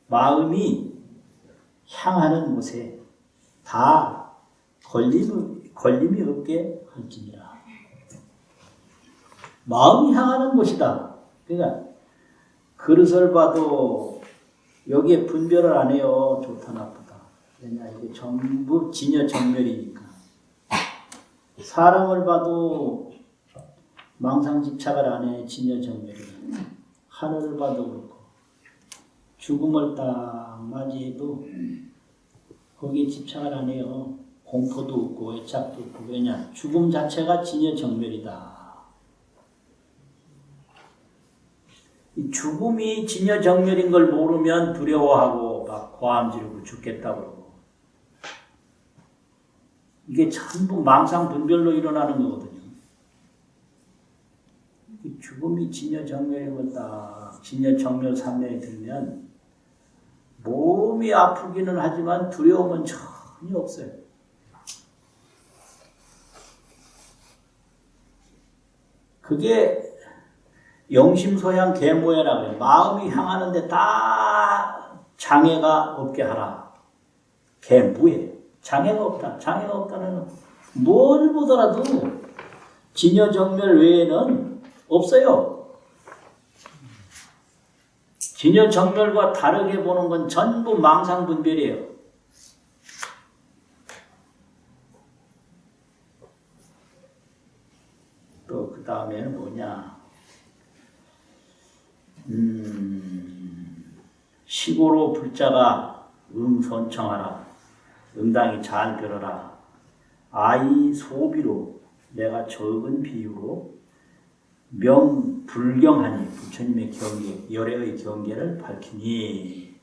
마음이 향하는 곳에 다 걸림이 없게 할지니라. 마음이 향하는 곳이다. 그러니까 그릇을 봐도 여기에 분별을 안 해요. 좋다 나쁘다. 왜냐 이게 전부 진여정멸이니까. 사람을 봐도 망상집착을 안 해. 진여정멸이니까. 하늘을 봐도 그렇고 죽음을 딱 맞이해도 거기에 집착을 안 해요. 공포도 없고 애착도 없고. 왜냐 죽음 자체가 진여정멸이다. 이 죽음이 진여정멸인 걸 모르면 두려워하고 막 고함 지르고 죽겠다고 그러고. 이게 전부 망상 분별로 일어나는 거거든요. 이 죽음이 진여정멸인 걸 딱 진여정멸 삼례에 들면 몸이 아프기는 하지만 두려움은 전혀 없어요. 그게 영심소양 계모해라고 해요. 마음이 향하는데 다 장애가 없게 하라. 계무해. 장애가 없다. 장애가 없다는 뭘 보더라도 진여정멸 외에는 없어요. 진여정멸과 다르게 보는 건 전부 망상분별이에요. 또 그 다음에는 뭐냐? 시고로 불자가 손청하라. 응당히 잘 들어라. 아이 소비로 내가 적은 비유로 명불경하니 부처님의 경계, 열애의 경계를 밝히니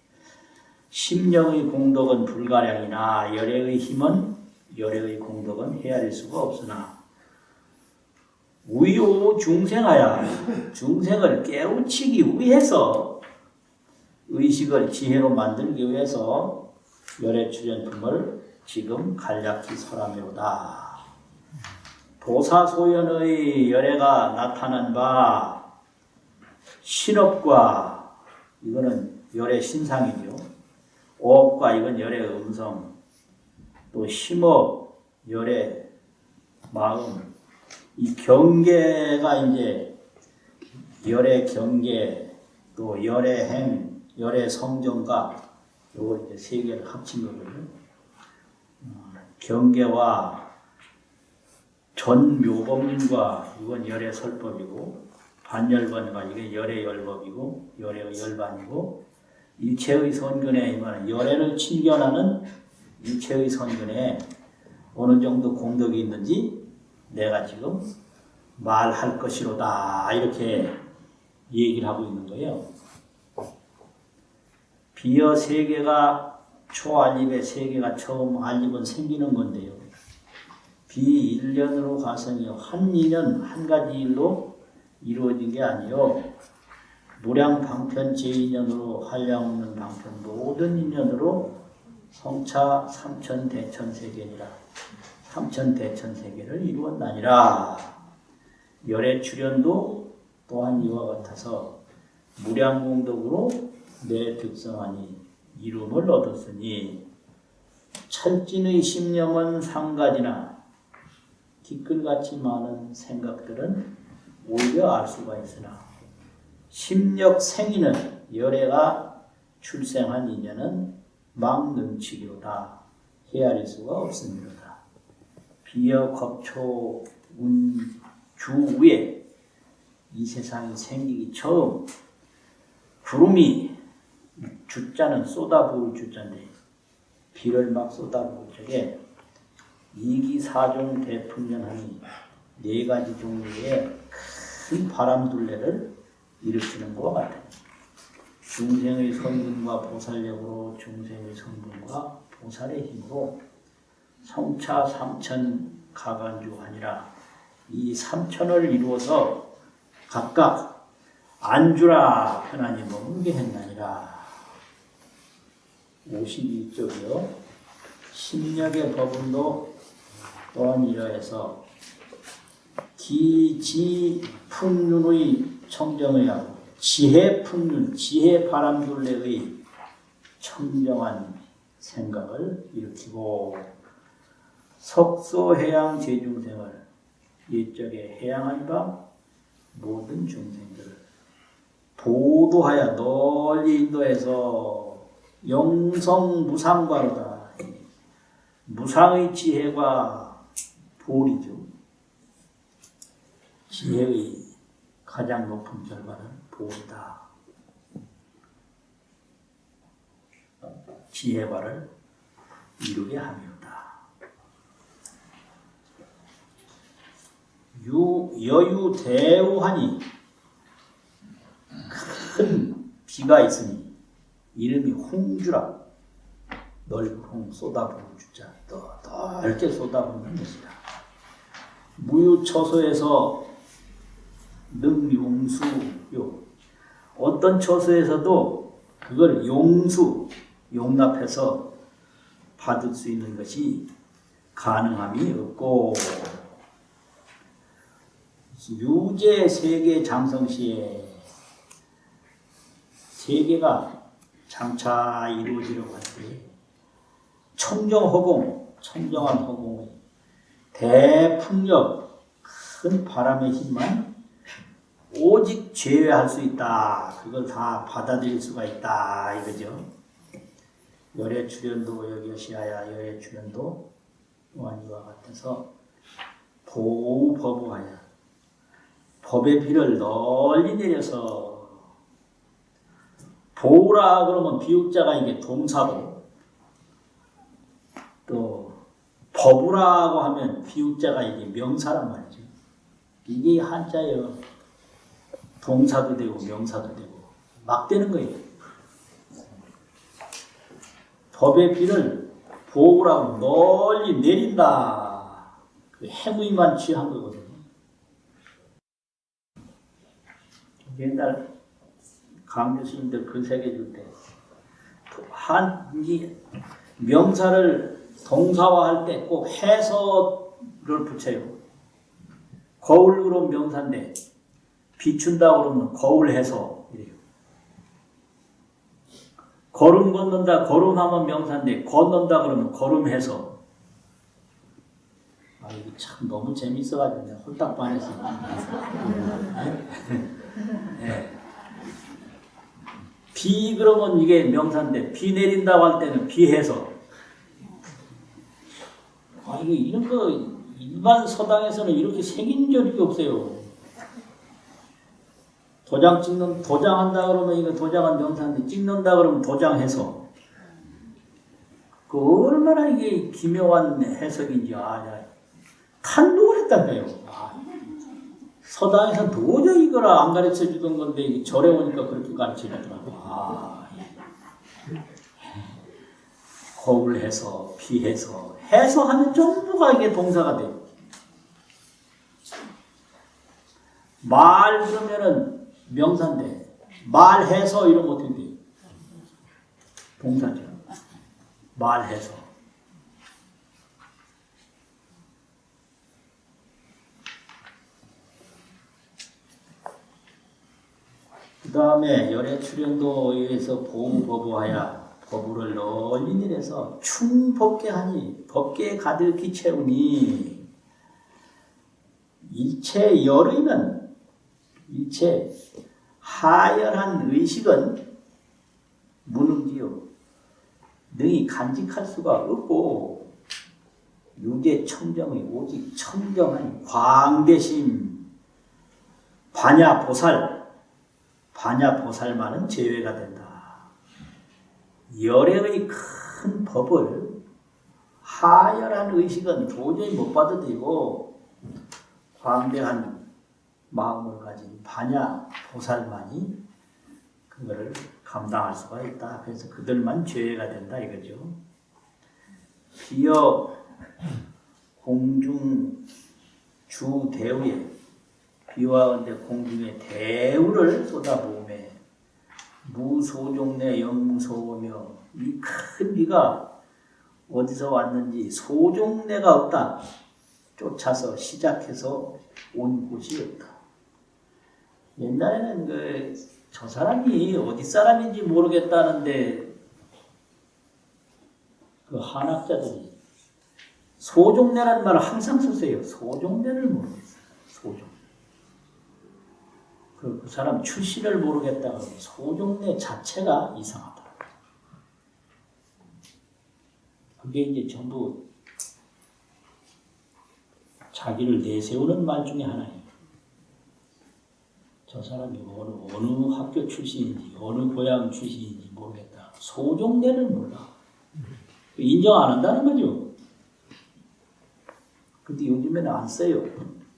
심령의 공덕은 불가량이나 열애의 힘은 열애의 공덕은 헤아릴 수가 없으나 우요 중생하야 중생을 깨우치기 위해서 의식을 지혜로 만들기 위해서 열애출현품을 지금 간략히 설하매로다. 도사소연의 열애가 나타난 바 신업과 이거는 열애 신상이죠. 오업과 이건 열애 음성, 또 심업 열애 마음, 이 경계가 이제 열애 경계, 또 열애 행, 열애 성정과 요거 이제 세 개를 합친 거거든요. 경계와 전묘법문과 이건 열애 설법이고 반열반과 이게 열애 열법이고 열애 열반이고 일체의 선근에 이만 열애를 친견하는 일체의 선근에 어느 정도 공덕이 있는지 내가 지금 말할 것이로다 이렇게 얘기를 하고 있는 거예요. 비어 세계가 초알립의 세계가 처음 알립은 생기는 건데요. 비일련으로 가성이요. 한 인연 한 가지 일로 이루어진 게 아니요. 무량방편 제2년으로 한량없는 방편 모든 인연으로 성차 삼천대천세계니라. 삼천대천세계를 이루었나니라. 열의 출현도 또한 이와 같아서 무량공덕으로 내 득성하니 이름을 얻었으니 찰진의 심령은 상가지나 티끌같이 많은 생각들은 오히려 알 수가 있으나 심력 생이는 열애가 출생한 인연은 막 능치기로다 헤아릴 수가 없습니다. 비여 겁초 운주위에 이 세상이 생기기 처음 구름이 주자는 쏟아부을 주자인데 비를 막 쏟아부을 적에 이기사종 대풍년하니 네 가지 종류의 큰 바람둘레를 일으키는 것과 같아요. 중생의 성분과 보살력으로 중생의 성분과 보살의 힘으로 성차 삼천 가간주하니라. 이 삼천을 이루어서 각각 안주라 편안히 머물게 했나니라. 52쪽이요. 심력의 법문도 또한 이러해서 기지 풍륜의 청정의하고 지혜 풍륜, 지혜 바람둘레의 청정한 생각을 일으키고 석소해양 제중생을 옛적에 해양한 바 모든 중생들을 보도하여 널리 인도해서 영성무상과로다. 무상의 지혜가 보리죠. 지혜의 가장 높은 결과는 보리다. 지혜과를 이루게 하미로다. 여유 대우하니 큰 비가 있으니 이름이 홍주라. 넓은 홍 쏟아부는 주자. 넓게 쏟아부는 것이다. 무유처소에서 능용수요. 어떤 처소에서도 그걸 용납해서 받을 수 있는 것이 가능함이 없고 유제 세계 장성시에 세계가 장차 이루어지려고 할 때 청정한 허공의 대풍력 큰 바람의 힘만 오직 제외할 수 있다. 그걸 다 받아들일 수가 있다 이거죠. 열의 출현도 여기시하야 열의 출현도 또한 이와 같아서 보우법우하여 법의 비를 널리 내려서 보우라 그러면 비육자가 이게 동사고 또 법우라고 하면 비육자가 이게 명사란 말이죠. 이게 한자예요. 동사도 되고 명사도 되고 막 되는 거예요. 법의 비를 보우라고 널리 내린다. 그 해무이만 취한 거거든요. 옛날 강교수님들 글 새겨줄 때 이 명사를 동사화할 때 꼭 해서를 붙여요. 거울 그러면 명사인데 비춘다 그러면 거울 해서 이래요. 걸음 걷는다 걸음하면 명사인데 걷는다 그러면 걸음해서. 아 이거 참 너무 재밌어가지고 내가 홀딱 반했어. 네. 비 그러면 이게 명사인데 비 내린다고 할 때는 비해서. 아 이거 이런 거 일반 서당에서는 이렇게 생긴 적이 없어요. 도장한다 그러면 이거 도장한 명사인데 찍는다 그러면 도장해서. 그 그 얼마나 이게 기묘한 해석인지 탄독을 했다며요. 서당에서 도저히 이걸 안 가르쳐 주던 건데 절에 오니까 그렇게 가르쳐 주더라고. 겁을 해서 피해서 해서하면 전부가 이게 동사가 돼요. 말 그러면은 명사인데 말해서 이러면 어떻게 돼요? 동사죠. 말해서. 그 다음에 열애 출현도에 의해서 보우법우하여 법우를 널리 내려서 충법계 하니 법계에 가득히 채우니 일체 열의는 일체 하열한 의식은 무능지요 능히 간직할 수가 없고 유계 청정의 오직 청정한 광대심 반야보살만은 제외가 된다. 열애의 큰 법을 하열한 의식은 도저히 못 받아들이고 광대한 마음을 가진 반야보살만이 그거를 감당할 수가 있다. 그래서 그들만 죄가 된다 이거죠. 비여 공중 주 대우에 비와건대 공중의 대우를 쏟아부으매 무소종내 영무소오며 이 큰 비가 어디서 왔는지 소종내가 없다. 쫓아서 시작해서 온 곳이 없다. 옛날에는 저 사람이 어디 사람인지 모르겠다는데 그 한학자들이 소종내라는 말을 항상 쓰세요. 소종내를 모르겠어요. 소종. 그 사람 출신을 모르겠다고 소종내 자체가 이상하다. 그게 이제 전부 자기를 내세우는 말 중에 하나예요. 저 사람이 어느 학교 출신인지 어느 고향 출신인지 모르겠다. 소종내를 몰라. 인정 안 한다는 거죠. 근데 요즘에는 안 써요.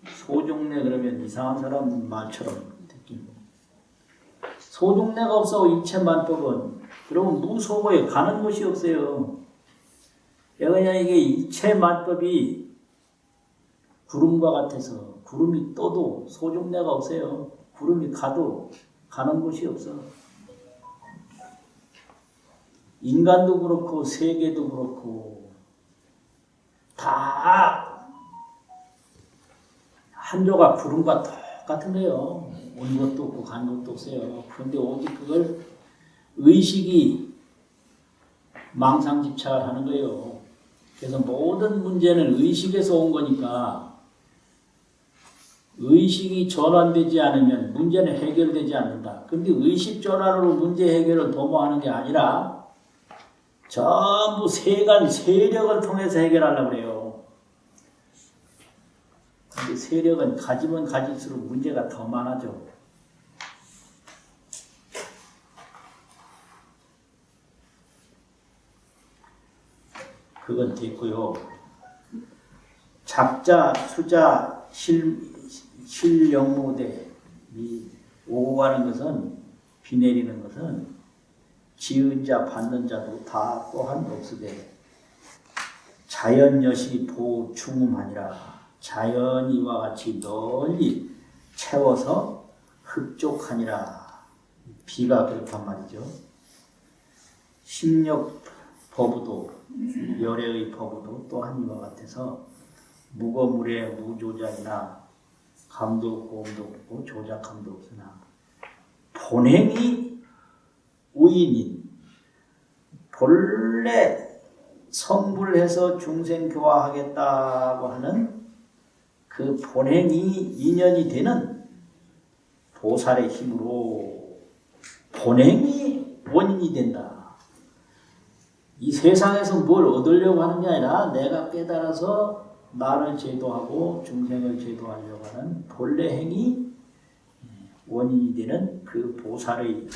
소종내 그러면 이상한 사람 말처럼 느끼고. 소종내가 없어 일체만법은 그러면 무소고에 가는 곳이 없어요. 그냥 이게 일체만법이 구름과 같아서 구름이 떠도 소종내가 없어요. 구름이 가도 가는 곳이 없어. 인간도 그렇고 세계도 그렇고 다 한 조각 구름과 똑같은 거예요. 온 것도 없고 간 것도 없어요. 그런데 오직 그걸 의식이 망상집착을 하는 거예요. 그래서 모든 문제는 의식에서 온 거니까 의식이 전환되지 않으면 문제는 해결되지 않는다. 그런데 의식 전환으로 문제 해결을 도모하는 게 아니라 전부 세간 세력을 통해서 해결하려고 그래요. 근데 세력은 가지면 가질수록 문제가 더 많아져. 그건 됐고요. 작자, 수자, 실영무대 이 오고 가는 것은 비 내리는 것은 지은 자 받는 자도 다 또한 없으되 자연여시 보충음하니라. 자연이 이와 같이 널리 채워서 흡족하니라. 비가 그렇단 말이죠. 심력 법우도 열애의 법우도 또한 이와 같아서 무거물의 무조작이나 감도 고음도 없고 조작함도 없으나 본행이 우인인 본래 성불해서 중생교화하겠다고 하는 그 본행이 인연이 되는 보살의 힘으로 본행이 원인이 된다. 이 세상에서 뭘 얻으려고 하는 게 아니라 내가 깨달아서 나를 제도하고 중생을 제도하려고 하는 본래 행이 원인이 되는 그 보살의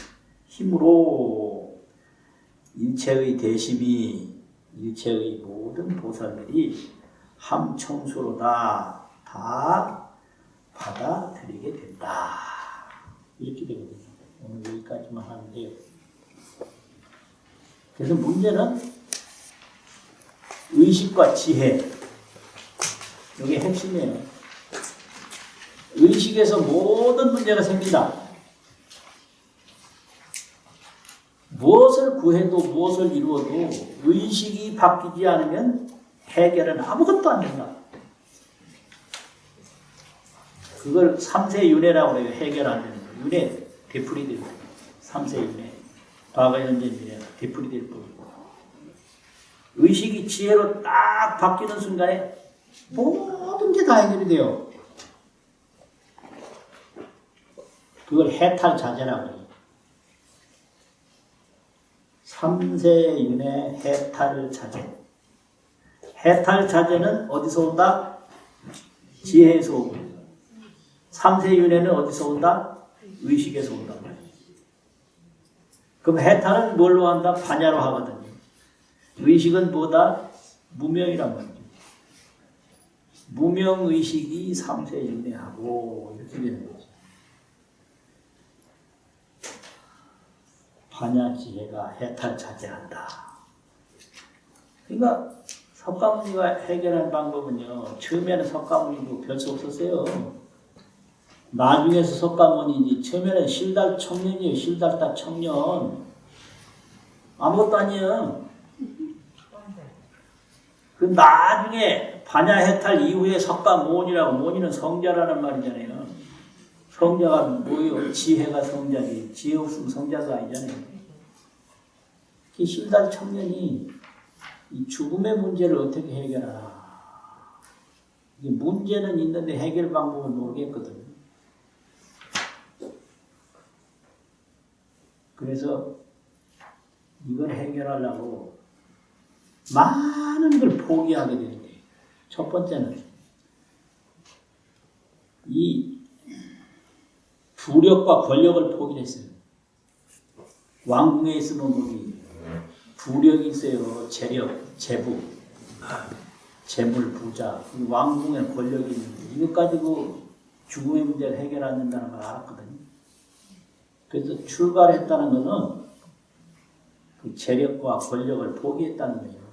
힘으로 일체의 대심이 일체의 모든 보살들이 함청수로 다 받아들이게 된다. 이렇게 되거든요. 오늘 여기까지만 하는데요. 그래서 문제는 의식과 지혜. 이게 핵심이에요. 의식에서 모든 문제가 생긴다. 무엇을 구해도 무엇을 이루어도 의식이 바뀌지 않으면 해결은 아무것도 안 된다. 그걸 3세 윤회라고 해요. 해결 안 되는 거. 윤회, 되풀이될 때. 3세 윤회. 과거, 현재, 미래. 되풀이될 뿐이고. 의식이 지혜로 딱 바뀌는 순간에 모든 게 다 해결이 돼요. 그걸 해탈자재라고 해요. 3세 윤회 해탈자재. 해탈자재는 어디서 온다? 지혜에서 오고. 3세 윤회는 어디서 온다? 의식에서 온다. 그럼 해탈은 뭘로 한다? 반야로 하거든요. 의식은 뭐다? 무명이란 말이죠. 무명의식이 3세 윤회하고 이렇게 되는 거죠. 반야지혜가 해탈자재한다. 그러니까 석가모니가 해결한 방법은요. 처음에는 석가모니도 별 수 없었어요. 나중에서 석가모니지 처음에는 실달 청년이에요. 실달다 청년. 아무것도 아니에요. 그 나중에 반야해탈 이후에 석가모니라고, 모니는 성자라는 말이잖아요. 성자가 뭐예요? 지혜가 성자지. 지혜 없으면 성자가 아니잖아요. 그 실달 청년이 이 죽음의 문제를 어떻게 해결하나. 이게 문제는 있는데 해결 방법을 모르겠거든요. 그래서 이걸 해결하려고 많은 걸 포기하게 되는데, 첫 번째는 이 부력과 권력을 포기했어요. 왕궁에 있으면 거기 부력이 있어요. 재력, 재부, 재물, 부자. 왕궁에 권력이 있는데 이것 가지고 죽음의 문제를 해결 안 된다는 걸 알았거든요. 그래서 출발했다는 것은 그 재력과 권력을 포기했다는 거예요.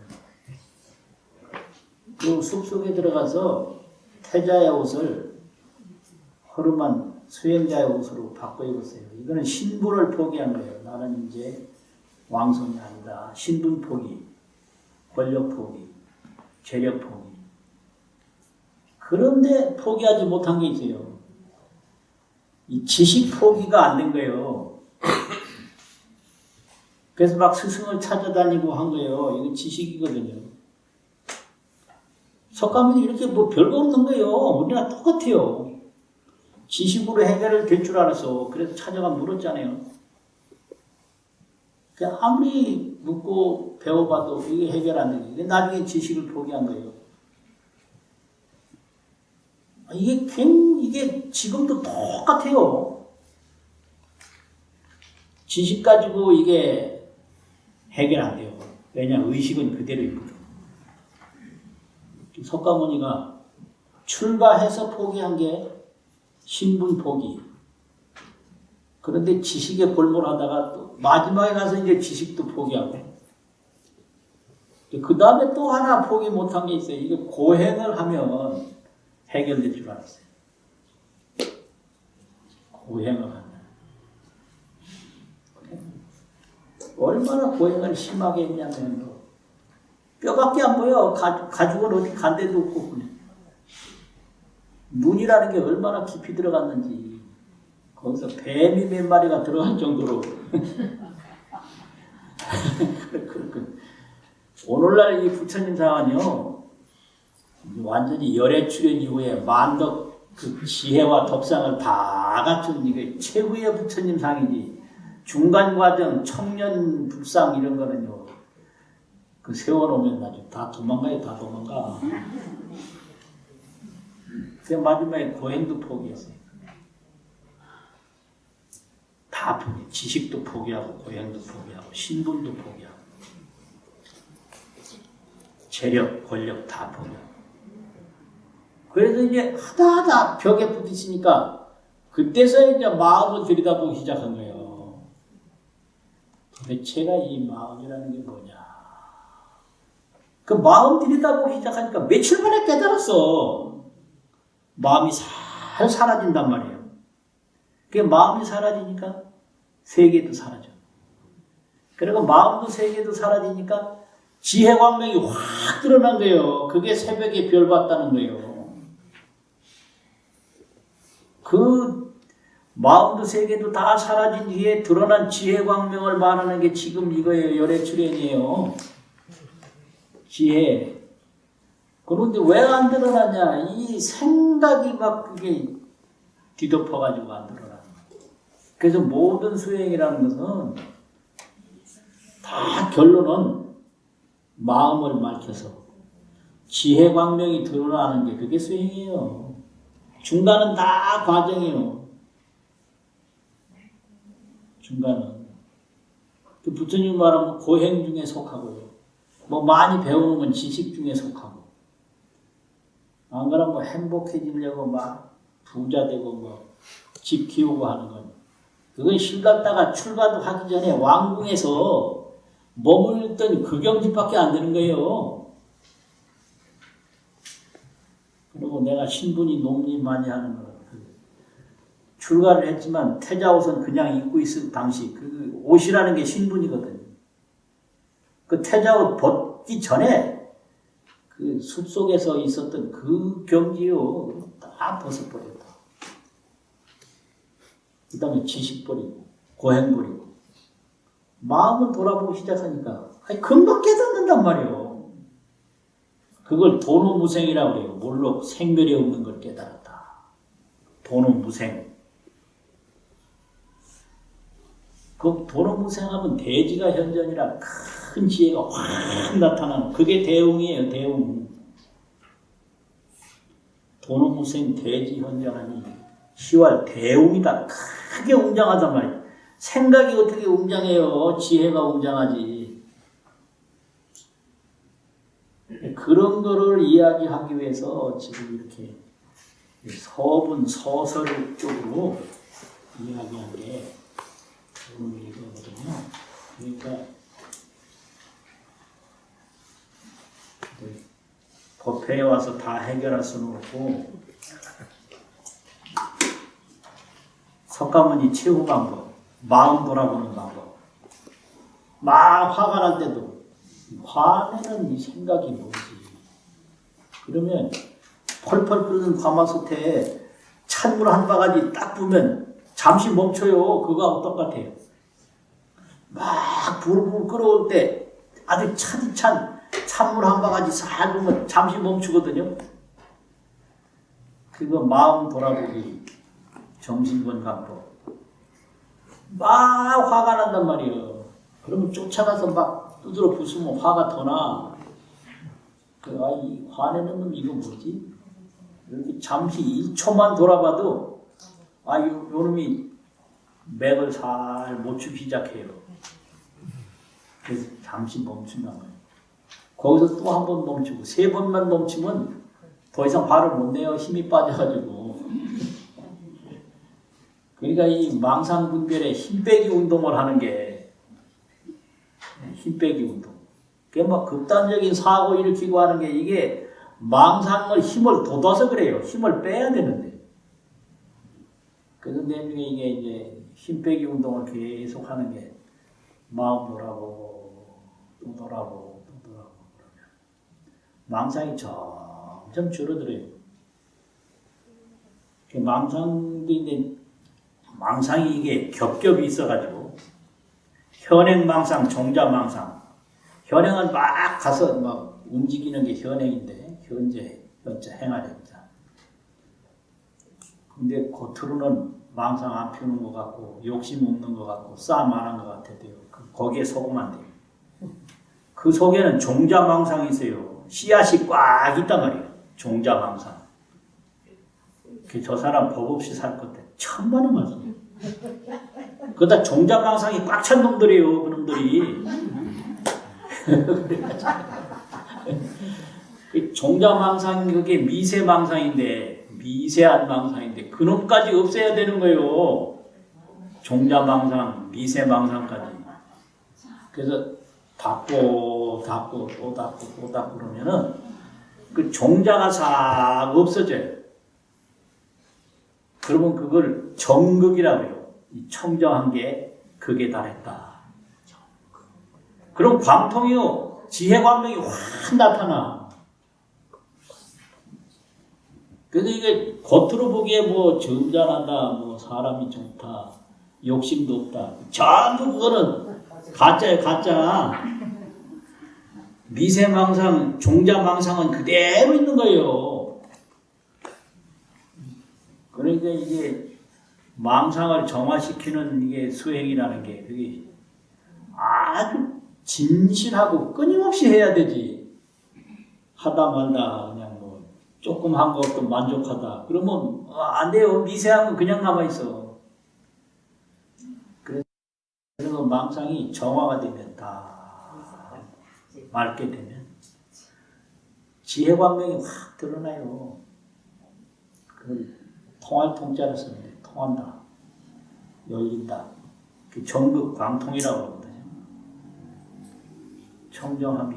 그 숲속에 들어가서 태자의 옷을 허름한 수행자의 옷으로 바꿔 입었어요. 이거는 신분을 포기한 거예요. 나는 이제 왕손이 아니다. 신분 포기, 권력 포기, 재력 포기. 그런데 포기하지 못한 게 있어요. 이 지식 포기가 안 된 거예요. 그래서 막 스승을 찾아다니고 한 거예요. 이거 지식이거든요. 석가모니 이렇게 뭐 별거 없는 거예요. 우리랑 똑같아요. 지식으로 해결을 될 줄 알았어. 그래서 찾아가 물었잖아요. 그냥 아무리 묻고 배워봐도 이게 해결 안 되는. 나중에 지식을 포기한 거예요. 이게 지금도 똑같아요. 지식 가지고 이게 해결 안 돼요. 왜냐, 의식은 그대로 있거든. 석가모니가 출가해서 포기한 게 신분 포기. 그런데 지식에 골몰하다가 또 마지막에 가서 이제 지식도 포기하고. 그 다음에 또 하나 포기 못한 게 있어요. 이게 고행을 하면 해결될 줄 알았어요. 고행을 하면. 얼마나 고행을 심하게 했냐면, 뼈밖에 안 보여. 가죽은 어디 간 데도 없고. 눈이라는 게 얼마나 깊이 들어갔는지. 거기서 뱀이 몇 마리가 들어간 정도로. 오늘날 이 부처님 상은요, 완전히 열애 출현 이후에 만덕 그 지혜와 덕상을 다 갖춘 이게 최후의 부처님 상이지. 중간 과정, 청년 불상 이런 거는요, 그 세워놓으면 아주 다 도망가요, 다 도망가. 그 마지막에 고행도 포기했어요. 다 포기. 지식도 포기하고, 고행도 포기하고, 신분도 포기하고. 재력, 권력 다 버려. 그래서 이제 하다하다 벽에 부딪히니까 그때서야 이제 마음을 들여다보기 시작한 거예요. 도대체가 이 마음이라는 게 뭐냐. 그 마음 들여다보기 시작하니까 며칠 만에 깨달았어. 마음이 살 사라진단 말이에요. 그 마음이 사라지니까 세계도 사라져. 그리고 마음도 세계도 사라지니까 지혜 광명이 확 드러난 거예요. 그게 새벽에 별 봤다는 거예요. 그 마음도 세계도 다 사라진 뒤에 드러난 지혜 광명을 말하는 게 지금 이거예요. 열애출현이에요. 지혜. 그런데 왜 안 드러나냐? 이 생각이 막 그게 뒤덮어가지고 안 드러나는 거예요. 그래서 모든 수행이라는 것은 다 결론은 마음을 밝혀서 지혜 광명이 드러나는 게 그게 수행이에요. 중간은 다 과정이에요. 중간은. 그 부처님 말하면 고행 중에 속하고요. 뭐 많이 배우는 건 지식 중에 속하고. 안 그러면 뭐 행복해지려고 막 부자 되고 뭐 집 키우고 하는 건. 그건 실 갔다가 출가도 하기 전에 왕궁에서 머물던 그 경지밖에 안 되는 거예요. 그리고 내가 신분이 높니 많이 하는 거. 출가를 했지만 태자옷은 그냥 입고 있을 당시 그 옷이라는 게 신분이거든요. 그 태자옷 벗기 전에 그 숲속에서 있었던 그 경지요 다 벗어버렸다. 그 다음에 지식 버리고 고행 버리고 마음을 돌아보기 시작하니까 금방 깨닫는단 말이에요. 그걸 도노무생이라고 그래요. 몰록 생멸이 없는 걸 깨달았다. 도노무생. 그 도노무생하면 대지가 현전이라 큰 지혜가 확 나타나는 그게 대웅이에요. 대웅. 도노무생 대지 현전하니 시왈 대웅이다. 크게 웅장하단 말이에요. 생각이 어떻게 웅장해요? 지혜가 웅장하지. 그런 거를 이야기하기 위해서 지금 이렇게 서분 서설 쪽으로 이야기한 게 오늘 이거거든요. 그러니까 법회에 와서 다 해결할 수는 없고 석가모니 최후 방법, 마음 돌아보는 방법. 막 화가 날 때도 화내는 이 생각이 뭐지? 그러면 펄펄 끓는 가마솥에 찬물 한 바가지 딱 부으면 잠시 멈춰요. 그거하고 똑같아요. 막 불불 끓어올 때 아주 차디찬 찬물 한 바가지 살 부으면 잠시 멈추거든요. 그거 마음 돌아보기 정신건강법. 막 화가 난단 말이에요. 그러면 쫓아가서 막 두드러 부수면 화가 더 나. 이 화내는 놈 이거 뭐지? 이렇게 잠시 1초만 돌아봐도 요 놈이 맥을 잘 못 추기 시작해요. 그래서 잠시 멈춘단 말이에요. 거기서 또 한 번 멈추고 3번만 멈추면 더 이상 화를 못 내요. 힘이 빠져가지고. 그러니까 이 망상분별에 힘빼기 운동을 하는 게 힘빼기 운동. 그게 막 극단적인 사고 일으키고 하는 게 이게 망상을 힘을 돋아서 그래요. 힘을 빼야 되는데. 그래서 내중에 이게 이제 힘빼기 운동을 계속 하는 게 마음 돌아보고 또 돌아보고 또 돌아보고 그러면 망상이 점점 줄어들어요. 망상도 이제 망상이 이게 겹겹이 있어가지고 현행망상, 정자망상. 현행은 막 가서 막 움직이는 게 현행인데 현재 행하렵니다. 근데 겉으로는 망상 안 피우는 것 같고 욕심 없는 것 같고 싸움 안 한 것 같아도 거기에 속으면 안 돼요. 그 속에는 종자망상이 있어요. 씨앗이 꽉 있단 말이에요. 종자망상. 저 사람 법 없이 살 것 같아. 천만의 말씀. 그러다 종자망상이 꽉 찬 놈들이에요. 그놈들이. 그 종자망상 그게 미세망상인데 미세한 망상인데 그놈까지 없애야 되는 거예요. 종자망상, 미세망상까지. 그래서 닫고 또 닫고 그러면은 그 종자가 싹 없어져요. 그러면 그걸 정극이라고 해요. 이 청정한 게 극에 달했다. 그럼 광통이요. 지혜광명이 확 나타나. 그래서 이게 겉으로 보기에 뭐 점잖하다, 뭐 사람이 좋다, 욕심도 없다. 전부 그거는 가짜예요, 가짜. 미세망상, 종자망상은 그대로 있는 거예요. 그러니까 이게 망상을 정화시키는 이게 수행이라는 게 그게 아주 진실하고 끊임없이 해야 되지. 하다 말다 그냥 뭐 조금 한 것도 만족하다. 그러면 안 돼요. 미세한 건 그냥 남아있어. 그래서 망상이 정화가 되면 다 맑게 되면 지혜광명이 확 드러나요. 그걸 통할 통자를 쓰는데 통한다. 열린다. 그 정극 광통이라고 하거든요. 청정함이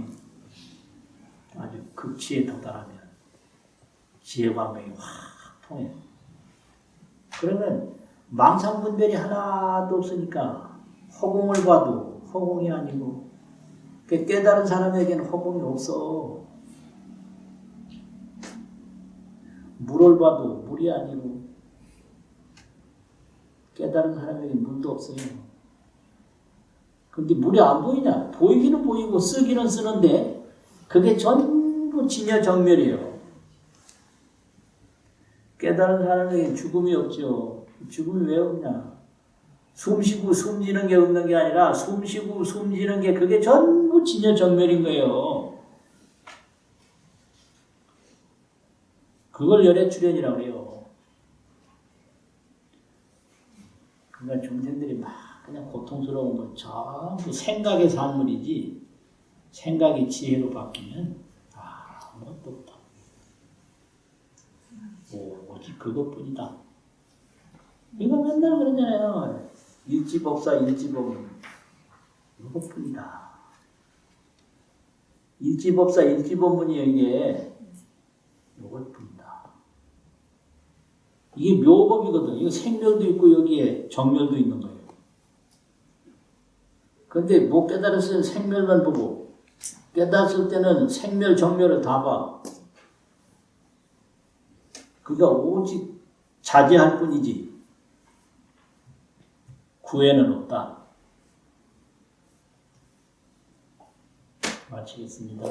아주 극치에 도달하면 지혜광명이 확 통해요. 그러면 망상분별이 하나도 없으니까 허공을 봐도 허공이 아니고 깨달은 사람에게는 허공이 없어. 물을 봐도 물이 아니고 깨달은 사람에게 물도 없어요. 근데 물이 안 보이냐? 보이기는 보이고 쓰기는 쓰는데 그게 전부 진여정멸이에요. 깨달은 사람에게 죽음이 없죠. 죽음이 왜 없냐? 숨쉬고 숨지는 게 없는 게 아니라 숨쉬고 숨지는 게 그게 전부 진여정멸인 거예요. 그걸 열애출현이라고 해요. 그러니까 중생들이 막 그냥 고통스러운 건 전부 생각의 산물이지 생각이 지혜로 바뀌면 아무것도 없다. 오직 그것뿐이다. 이거 맨날 그러잖아요. 일지법사 일지법은 이것뿐이다. 일지법사 일지법문이에요. 이게 이것뿐이다. 이게 묘법이거든. 이거 생멸도 있고 여기에 정멸도 있는 거예요. 그런데 못 깨달았을 때는 생멸만 보고 깨달았을 때는 생멸 정멸을 다 봐. 그가 오직 자제할 뿐이지 구애는 없다. 마치겠습니다.